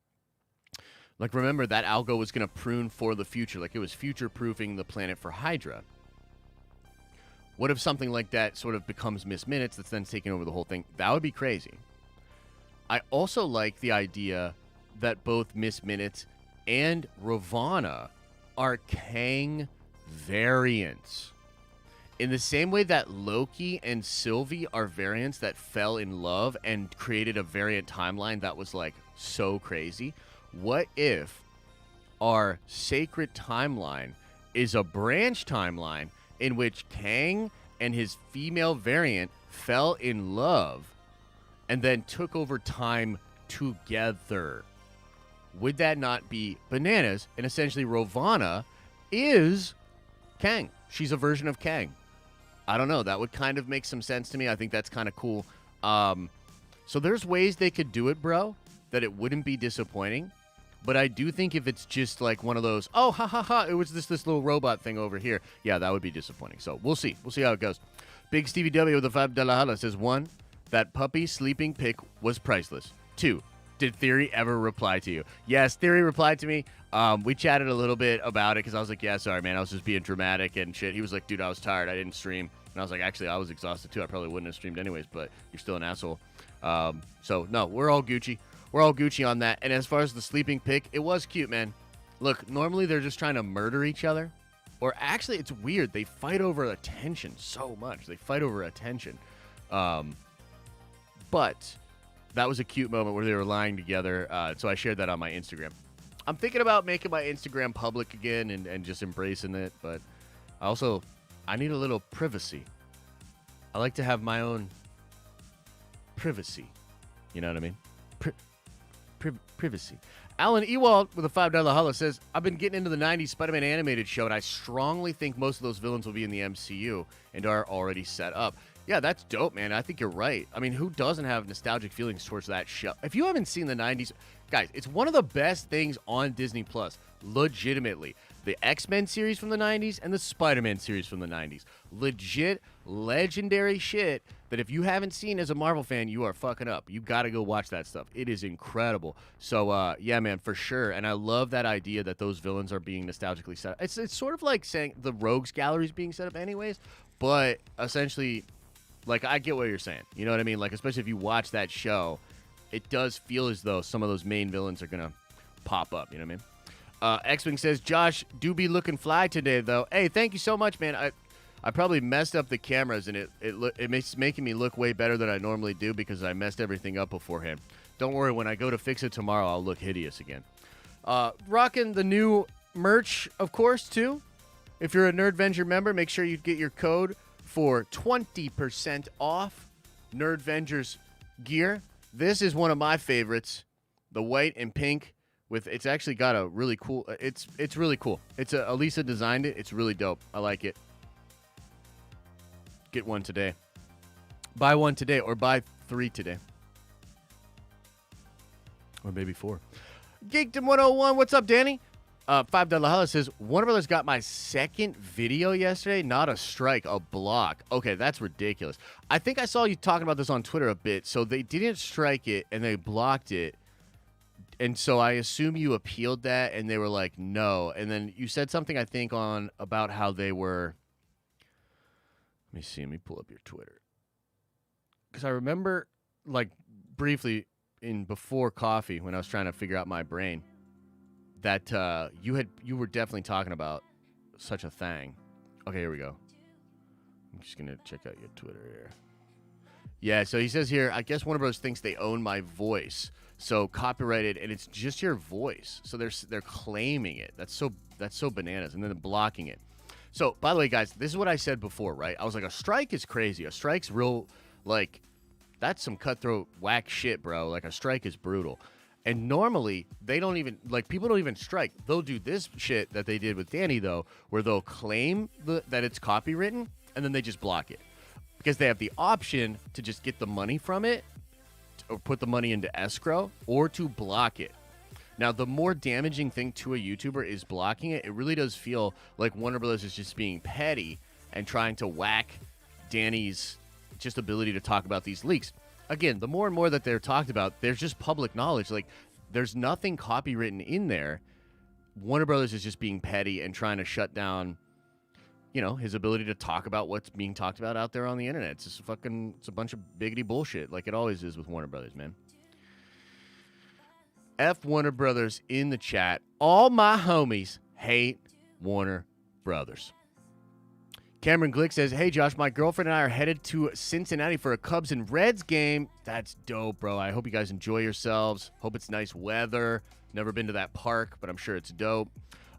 like, remember, that algo was going to prune for the future. Like, it was future-proofing the planet for Hydra. What if something like that sort of becomes Miss Minutes that's then taking over the whole thing? That would be crazy. I also like the idea that both Miss Minutes and Ravonna are Kang variants. In the same way that Loki and Sylvie are variants that fell in love and created a variant timeline that was, like, so crazy, what if our sacred timeline is a branch timeline in which Kang and his female variant fell in love and then took over time together? Would that not be bananas? And essentially, Ravonna is Kang. She's a version of Kang. I don't know. That would kind of make some sense to me. I think that's kind of cool. So there's ways they could do it, bro, that it wouldn't be disappointing. But I do think if it's just like one of those, oh, ha, ha, ha, it was this little robot thing over here, yeah, that would be disappointing. So we'll see. We'll see how it goes. Big Stevie W with a $5 holla says, 1, that puppy sleeping pic was priceless. 2, did Theory ever reply to you? Yes, Theory replied to me. We chatted a little bit about it because I was like, yeah, sorry, man, I was just being dramatic and shit. He was like, dude, I was tired. I didn't stream. And I was like, actually, I was exhausted too. I probably wouldn't have streamed anyways, but you're still an asshole. So, no, we're all Gucci. We're all Gucci on that. And as far as the sleeping pic, it was cute, man. Look, normally they're just trying to murder each other. Or actually, it's weird. They fight over attention so much. They fight over attention. But that was a cute moment where they were lying together. So I shared that on my Instagram. I'm thinking about making my Instagram public again and just embracing it. But I need a little privacy. I like to have my own privacy. You know what I mean? Privacy. Alan Ewald with a $5 holla says, I've been getting into the 90s Spider-Man animated show, and I strongly think most of those villains will be in the MCU and are already set up. Yeah, that's dope, man. I think you're right. I mean, who doesn't have nostalgic feelings towards that show? If you haven't seen the 90s, guys, it's one of the best things on Disney Plus. Legitimately. The X-Men series from the 90s and the Spider-Man series from the 90s. Legit, legendary shit that if you haven't seen as a Marvel fan, you are fucking up. You got to go watch that stuff. It is incredible. So, yeah, man, for sure. And I love that idea that those villains are being nostalgically set up. It's sort of like saying the Rogues Gallery is being set up anyways, but essentially, like, I get what you're saying. You know what I mean? Like, especially if you watch that show, it does feel as though some of those main villains are going to pop up. You know what I mean? X-Wing says, Josh, do be looking fly today, though. Hey, thank you so much, man. I probably messed up the cameras, and it's making me look way better than I normally do because I messed everything up beforehand. Don't worry, when I go to fix it tomorrow, I'll look hideous again. Rocking the new merch, of course, too. If you're a Nerdvenger member, make sure you get your code for 20% off Nerdvengers gear. This is one of my favorites, the white and pink with it's actually got a really cool. It's really cool. It's Elisa designed it. It's really dope. I like it. Get one today. Buy one today, or buy 3 today, or maybe 4. Geekdom 101. What's up, Danny? $5 Hollow says, Warner Brothers got my second video yesterday. Not a strike, a block. Okay, that's ridiculous. I think I saw you talking about this on Twitter a bit. So they didn't strike it, and they blocked it. And so I assume you appealed that, and they were like, no. And then you said something, I think, about how they were. Let me see. Let me pull up your Twitter. Because I remember, like, briefly before coffee, when I was trying to figure out my brain, that you were definitely talking about such a thing. Okay, here we go. I'm just gonna check out your Twitter here. Yeah, so he says here, I guess Warner Bros. Thinks they own my voice, so copyrighted, and it's just your voice. So they're claiming it. That's so bananas, and then they're blocking it. So by the way, guys, this is what I said before, right? I was like, a strike is crazy. A strike's real, like, that's some cutthroat whack shit, bro. Like, a strike is brutal. And normally, they don't even, like, people don't even strike. They'll do this shit that they did with Danny, though, where they'll claim that it's copywritten, and then they just block it. Because they have the option to just get the money from it, or put the money into escrow, or to block it. Now, the more damaging thing to a YouTuber is blocking it. It really does feel like Warner Bros. Is just being petty and trying to whack Danny's just ability to talk about these leaks. Again, the more and more that they're talked about, there's just public knowledge. Like, there's nothing copywritten in there. Warner Brothers is just being petty and trying to shut down, his ability to talk about what's being talked about out there on the internet. It's just it's a bunch of biggity bullshit, like it always is with Warner Brothers, man. F Warner Brothers in the chat. All my homies hate Warner Brothers. Cameron Glick says, hey, Josh, my girlfriend and I are headed to Cincinnati for a Cubs and Reds game. That's dope, bro. I hope you guys enjoy yourselves. Hope it's nice weather. Never been to that park, but I'm sure it's dope.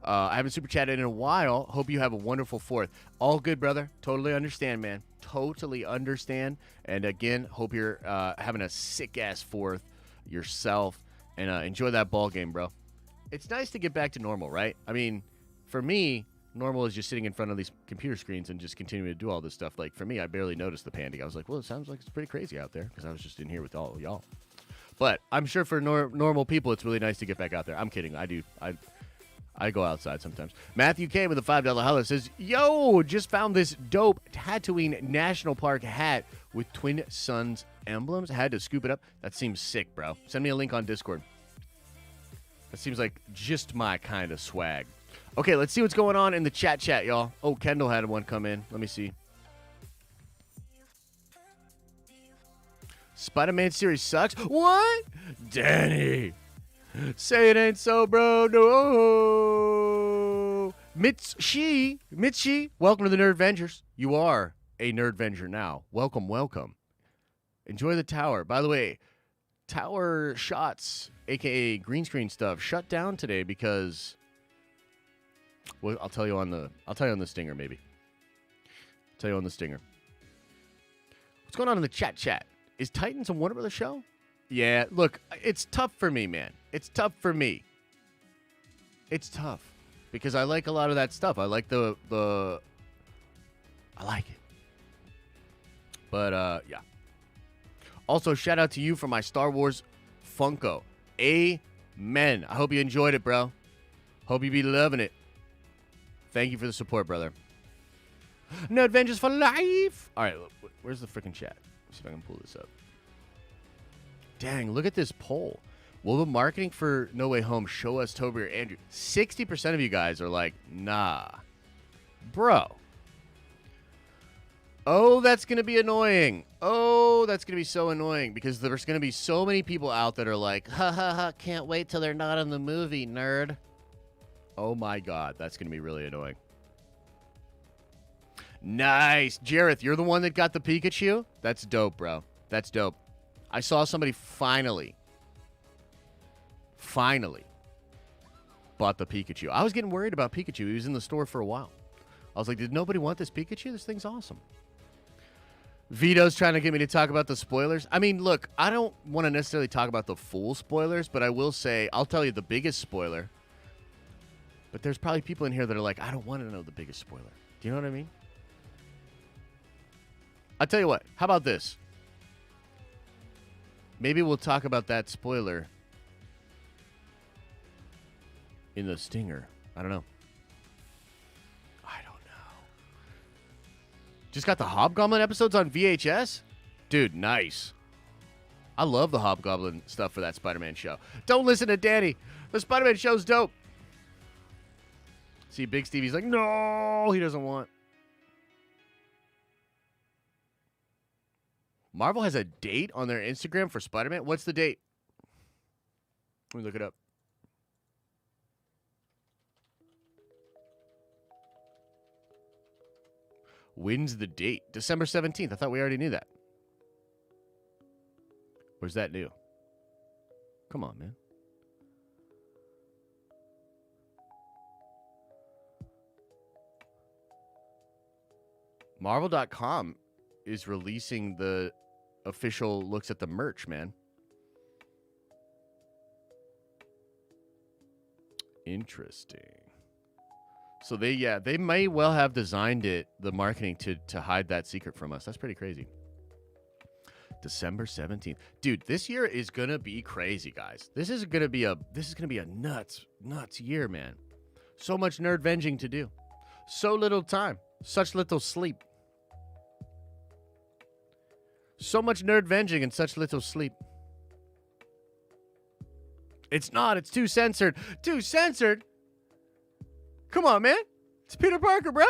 I haven't super chatted in a while. Hope you have a wonderful 4th. All good, brother. Totally understand, man. Totally understand. And again, hope you're having a sick-ass 4th yourself. And enjoy that ball game, bro. It's nice to get back to normal, right? I mean, for me, normal is just sitting in front of these computer screens and just continuing to do all this stuff. Like, for me, I barely noticed the pandemic. I was like, well, it sounds like it's pretty crazy out there because I was just in here with all y'all. But I'm sure for normal people, it's really nice to get back out there. I'm kidding. I do. I go outside sometimes. Matthew K with a $5 holler says, yo, just found this dope Tatooine National Park hat with Twin Suns emblems. Had to scoop it up. That seems sick, bro. Send me a link on Discord. That seems like just my kind of swag. Okay, let's see what's going on in the chat, y'all. Oh, Kendall had one come in. Let me see. Spider-Man series sucks? What? Danny. Say it ain't so, bro. No. Mitchi, welcome to the Nerd Vengers. You are a Nerd Venger now. Welcome. Enjoy the tower. By the way, tower shots, a.k.a. green screen stuff, shut down today because... Well, I'll tell you on the stinger, maybe. I'll tell you on the stinger. What's going on in the chat? Is Titans a Warner Brothers show? Yeah, look, it's tough for me, man. It's tough for me. It's tough because I like a lot of that stuff. I like I like it. But yeah. Also, shout out to you for my Star Wars Funko. Amen. I hope you enjoyed it, bro. Hope you be loving it. Thank you for the support, brother. Nerd Vengers for life. All right, where's the freaking chat? Let's see if I can pull this up. Dang, look at this poll. Will the marketing for No Way Home show us Toby or Andrew? 60% of you guys are like, nah. Bro. Oh, that's going to be annoying. Oh, that's going to be so annoying because there's going to be so many people out that are like, ha ha ha, can't wait till they're not in the movie, nerd. Oh my God, that's going to be really annoying. Nice. Jareth, you're the one that got the Pikachu? That's dope, bro. That's dope. I saw somebody finally bought the Pikachu. I was getting worried about Pikachu. He was in the store for a while. I was like, did nobody want this Pikachu? This thing's awesome. Vito's trying to get me to talk about the spoilers. I mean, look, I don't want to necessarily talk about the full spoilers, but I will say, I'll tell you the biggest spoiler. But there's probably people in here that are like, I don't want to know the biggest spoiler. Do you know what I mean? I'll tell you what. How about this? Maybe we'll talk about that spoiler in the stinger. I don't know. Just got the Hobgoblin episodes on VHS? Dude, nice. I love the Hobgoblin stuff for that Spider-Man show. Don't listen to Danny. The Spider-Man show's dope. See, Big Stevie's like, no, he doesn't want. Marvel has a date on their Instagram for Spider-Man? What's the date? Let me look it up. When's the date? December 17th. I thought we already knew that. Or is that new? Come on, man. Marvel.com is releasing the official looks at the merch, man. Interesting. So they may well have designed it, the marketing, to hide that secret from us. That's pretty crazy. December 17th. Dude, this year is gonna be crazy, guys. This is gonna be a nuts year, man. So much nerd venging to do. So little time. Such little sleep. So much nerd venging and such little sleep. It's too censored. Too censored? Come on, man. It's Peter Parker, bro.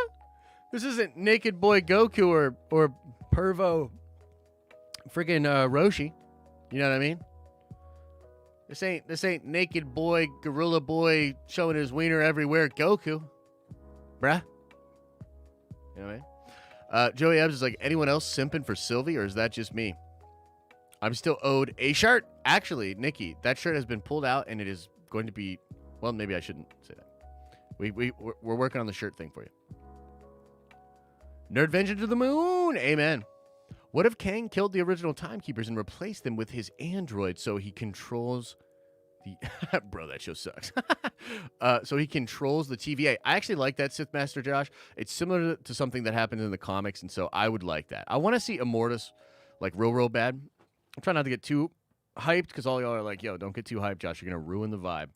This isn't Naked Boy Goku or Pervo friggin' Roshi. You know what I mean? This ain't Naked Boy, Gorilla Boy showing his wiener everywhere Goku. Bruh. You know what I mean? Joey Ebbs is like, anyone else simping for Sylvie, or is that just me? I'm still owed a shirt. Actually, Nikki, that shirt has been pulled out, and it is going to be... Well, maybe I shouldn't say that. We're working on the shirt thing for you. Nerd Vengeance to the moon. Amen. What if Kang killed the original Timekeepers and replaced them with his android so he controls the... Bro, that show sucks. So he controls the TVA. I actually like that, Sith Master Josh. It's similar to something that happens in the comics, and so I would like that. I want to see Immortus like real bad. I'm trying not to get too hyped because all y'all are like, yo, don't get too hyped, Josh. You're going to ruin the vibe.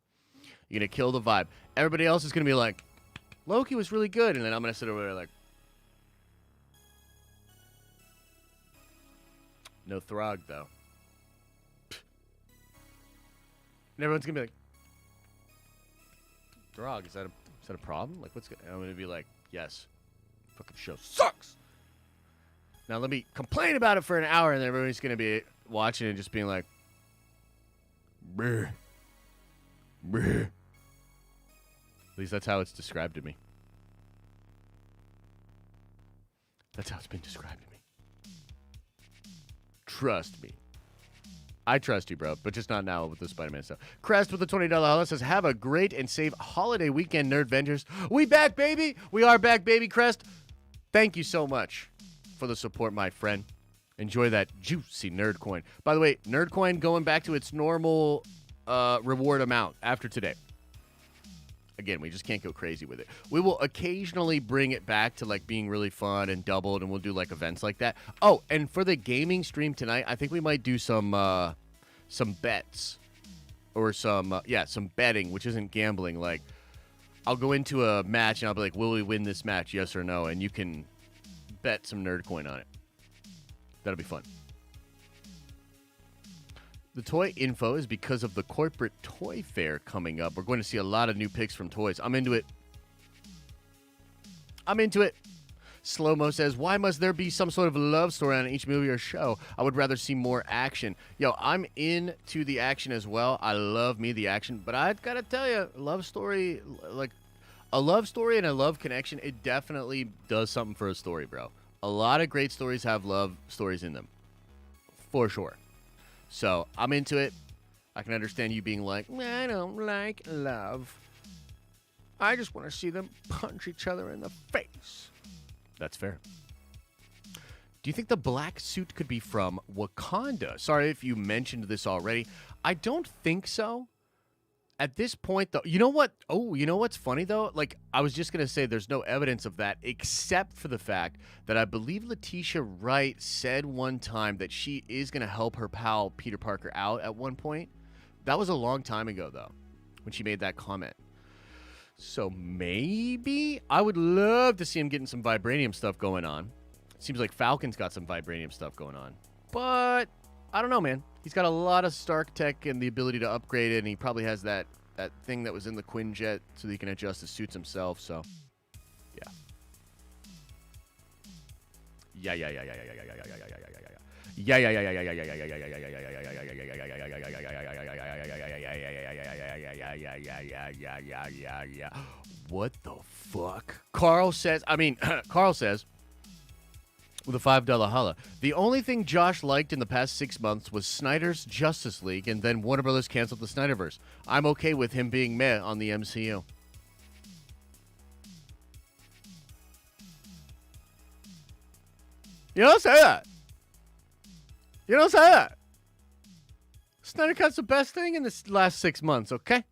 You're going to kill the vibe. Everybody else is going to be like, Loki was really good. And then I'm going to sit over there like, no Throg, though. And everyone's going to be like, Throg, is that a problem? Like, what's good? And I'm going to be like, yes. Fucking show sucks. Now let me complain about it for an hour, and then everybody's going to be watching and just being like, brr. Brr. At least that's how it's described to me. That's how it's been described to me. Trust me. I trust you, bro, but just not now with the Spider-Man stuff. Crest with the $20 holla says, have a great and safe holiday weekend, Nerd Vengers. We back, baby. We are back, baby, Crest. Thank you so much for the support, my friend. Enjoy that juicy Nerd Coin. By the way, Nerd Coin going back to its normal reward amount after today. Again, we just can't go crazy with it. We will occasionally bring it back to like being really fun and doubled, and we'll do like events like that. Oh, and for the gaming stream tonight, I think we might do some bets or some betting, which isn't gambling. Like, I'll go into a match and I'll be like, will we win this match? Yes or no? And you can bet some Nerd Coin on it. That'll be fun. The toy info is because of the corporate toy fair coming up. We're going to see a lot of new picks from toys. I'm into it. Slow-mo says, why must there be some sort of love story on each movie or show? I would rather see more action. Yo, I'm into the action as well. I love me the action. But I got to tell you, love story, like a love story and a love connection, it definitely does something for a story, bro. A lot of great stories have love stories in them. For sure. So, I'm into it. I can understand you being like, I don't like love. I just want to see them punch each other in the face. That's fair. Do you think the black suit could be from Wakanda? Sorry if you mentioned this already. I don't think so. At this point, though, you know what? Oh, you know what's funny, though? Like, I was just going to say there's no evidence of that except for the fact that I believe Letitia Wright said one time that she is going to help her pal Peter Parker out at one point. That was a long time ago, though, when she made that comment. So maybe I would love to see him getting some vibranium stuff going on. Seems like Falcon's got some vibranium stuff going on. But I don't know, man. He's got a lot of Stark tech and the ability to upgrade it, and he probably has that thing that was in the Quinjet so that he can adjust his suits himself, so yeah. What the fuck? Carl says, with a $5 holla. The only thing Josh liked in the past 6 months was Snyder's Justice League, and then Warner Brothers canceled the Snyderverse. I'm okay with him being meh on the MCU. You don't say that. You don't say that. Snyder Cut's the best thing in the last 6 months, okay?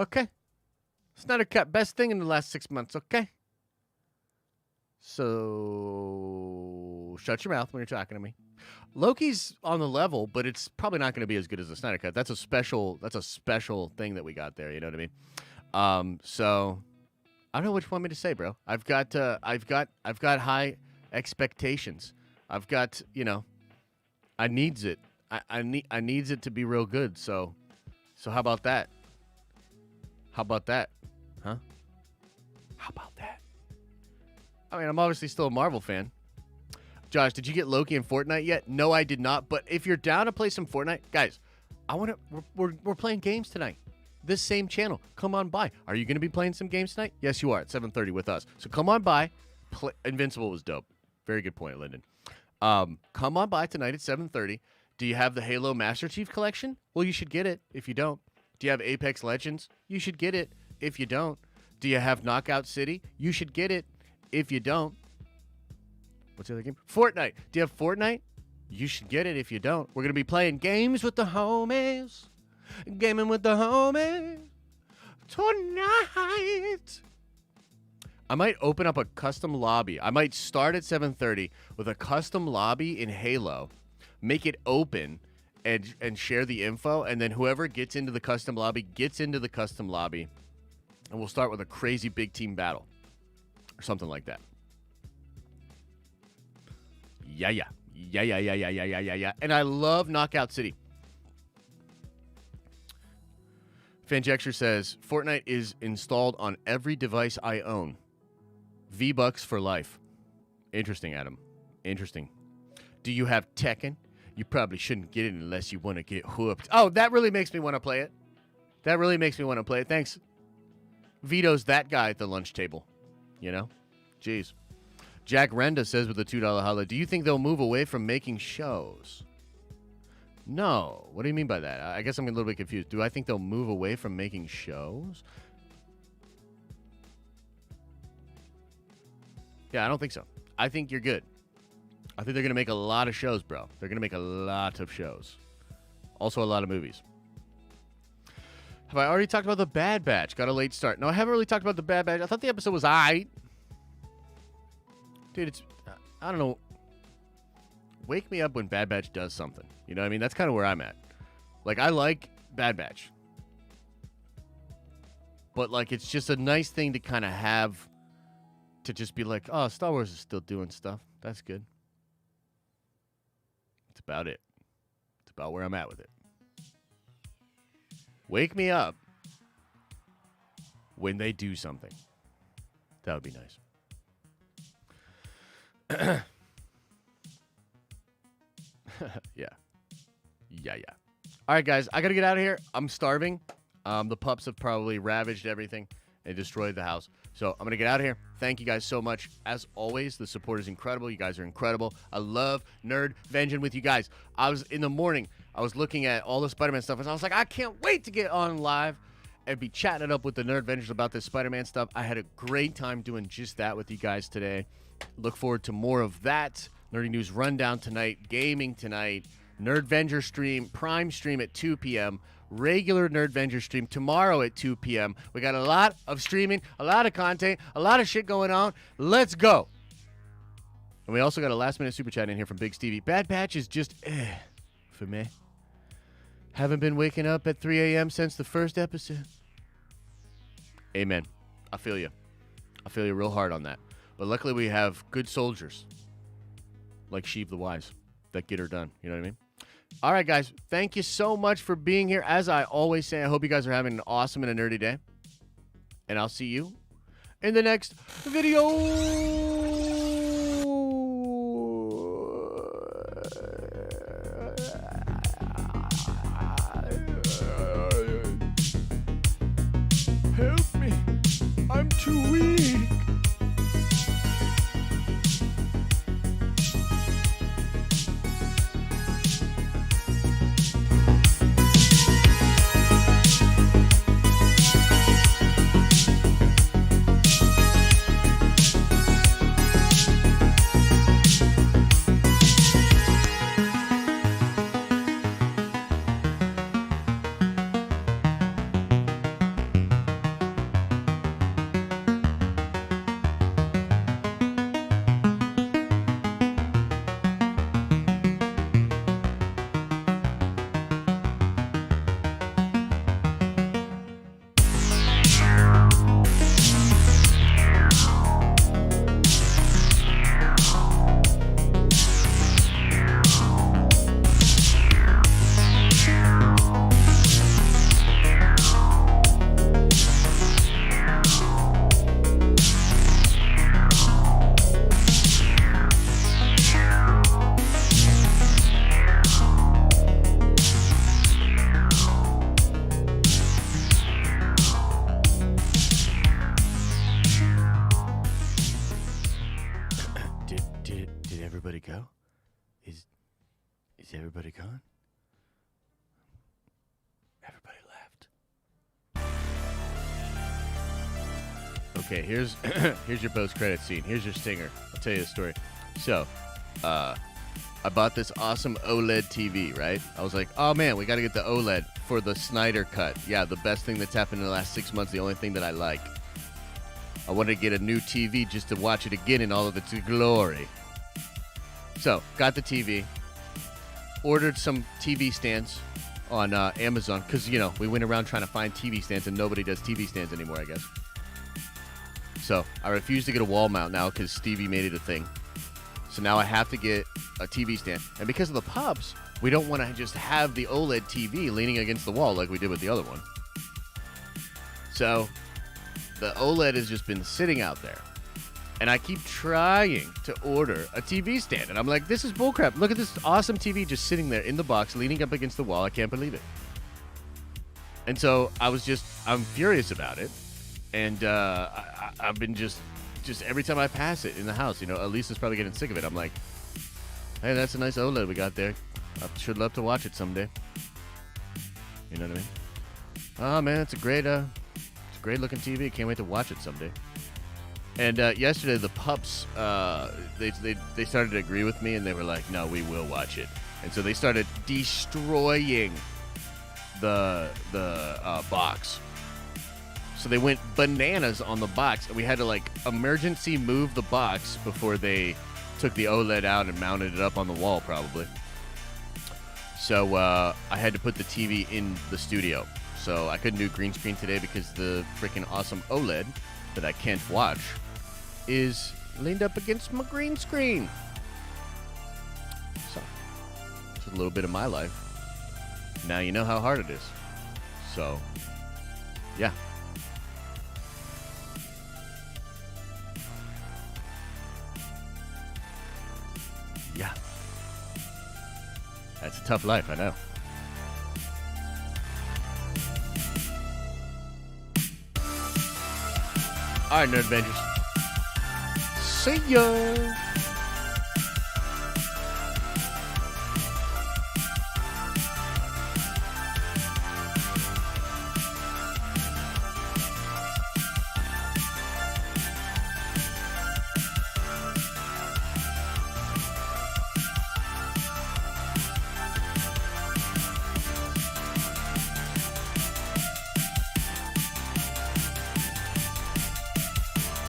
Okay. Snyder Cut, best thing in the last 6 months, okay? So, shut your mouth when you're talking to me. Loki's on the level, but it's probably not going to be as good as the Snyder Cut. That's a special thing that we got there. You know what I mean? So, I don't know what you want me to say, bro. I've got high expectations. I've got, I needs it. I needs it to be real good. So how about that? How about that? Huh? How about that? I mean, I'm obviously still a Marvel fan. Josh, did you get Loki in Fortnite yet? No, I did not. But if you're down to play some Fortnite, guys, we're playing games tonight. This same channel. Come on by. Are you going to be playing some games tonight? Yes, you are at 7:30 with us. So come on by. Invincible was dope. Very good point, Lyndon. Come on by tonight at 7:30. Do you have the Halo Master Chief Collection? Well, you should get it if you don't. Do you have Apex Legends? You should get it if you don't. Do you have Knockout City? You should get it if you don't. What's the other game? Fortnite. Do you have Fortnite? You should get it if you don't. We're going to be playing games with the homies. Gaming with the homies. Tonight. I might open up a custom lobby. I might start at 7:30 with a custom lobby in Halo. Make it open and share the info. And then whoever gets into the custom lobby gets into the custom lobby. And we'll start with a crazy big team battle. Or something like that. Yeah. And I love Knockout City. Fanjexture says, Fortnite is installed on every device I own. V-Bucks for life. Interesting, Adam. Interesting. Do you have Tekken? You probably shouldn't get it unless you want to get whooped. Oh, that really makes me want to play it. Thanks. Vito's that guy at the lunch table. Jeez. Jack Renda says with a $2 holla, do you think they'll move away from making shows? No. What do you mean by that? I guess I'm a little bit confused. Do I think they'll move away from making shows? Yeah, I don't think so. I think you're good. I think they're going to make a lot of shows, bro. They're going to make a lot of shows. Also a lot of movies. Have I already talked about The Bad Batch? Got a late start. No, I haven't really talked about The Bad Batch. I thought the episode was aight. Dude, it's... I don't know. Wake me up when Bad Batch does something. You know what I mean? That's kind of where I'm at. Like, I like Bad Batch. But, like, it's just a nice thing to kind of have to just be like, oh, Star Wars is still doing stuff. That's good. That's about it. It's about where I'm at with it. Wake me up when they do something. That would be nice. Yeah. All right, guys. I got to get out of here. I'm starving. The pups have probably ravaged everything and destroyed the house. So I'm going to get out of here. Thank you guys so much. As always, the support is incredible. You guys are incredible. I love Nerd Venging with you guys. I was in the morning. I was looking at all the Spider-Man stuff, and I was like, I can't wait to get on live and be chatting it up with the Nerd Vengers about this Spider-Man stuff. I had a great time doing just that with you guys today. Look forward to more of that. Nerdy News Rundown tonight, gaming tonight, Nerdvenger stream, Prime stream at 2 p.m., regular Nerdvenger stream tomorrow at 2 p.m. We got a lot of streaming, a lot of content, a lot of shit going on. Let's go. And we also got a last-minute super chat in here from Big Stevie. Bad Batch is just for me. Haven't been waking up at 3 a.m. since the first episode. Amen. I feel you. I feel you real hard on that. But luckily we have good soldiers like Sheev the Wise that get her done. You know what I mean? All right, guys. Thank you so much for being here. As I always say, I hope you guys are having an awesome and a nerdy day. And I'll see you in the next video. Help me. I'm too weak. everybody go? Is everybody gone? Everybody left. Okay, here's your post-credit scene. Here's your stinger. I'll tell you a story. So, I bought this awesome OLED TV, right? I was like, oh man, we got to get the OLED for the Snyder Cut. Yeah, the best thing that's happened in the last 6 months, the only thing that I like. I wanted to get a new TV just to watch it again in all of its glory. So, got the TV. Ordered some TV stands on Amazon because, you know, we went around trying to find TV stands and nobody does TV stands anymore, I guess. So, I refuse to get a wall mount now because Stevie made it a thing. So now I have to get a TV stand. And because of the pubs, we don't want to just have the OLED TV leaning against the wall like we did with the other one. So the OLED has just been sitting out there. And I keep trying to order a TV stand. And I'm like, this is bullcrap. Look at this awesome TV just sitting there in the box, leaning up against the wall. I can't believe it. And so I'm furious about it. And I've been just every time I pass it in the house, you know, Elisa's probably getting sick of it. I'm like, hey, that's a nice OLED we got there. I should love to watch it someday. You know what I mean? Oh man, it's a great looking TV. Can't wait to watch it someday. And yesterday the pups, they started to agree with me, and they were like, no, we will watch it. And so they started destroying the box. So they went bananas on the box, and we had to like emergency move the box before they took the OLED out and mounted it up on the wall probably. So I had to put the TV in the studio. So I couldn't do green screen today because the freaking awesome OLED that I can't watch is leaned up against my green screen. So it's a little bit of my life. Now you know how hard it is. So yeah. Yeah. That's a tough life, I know. All right, Nerd Avengers. See ya.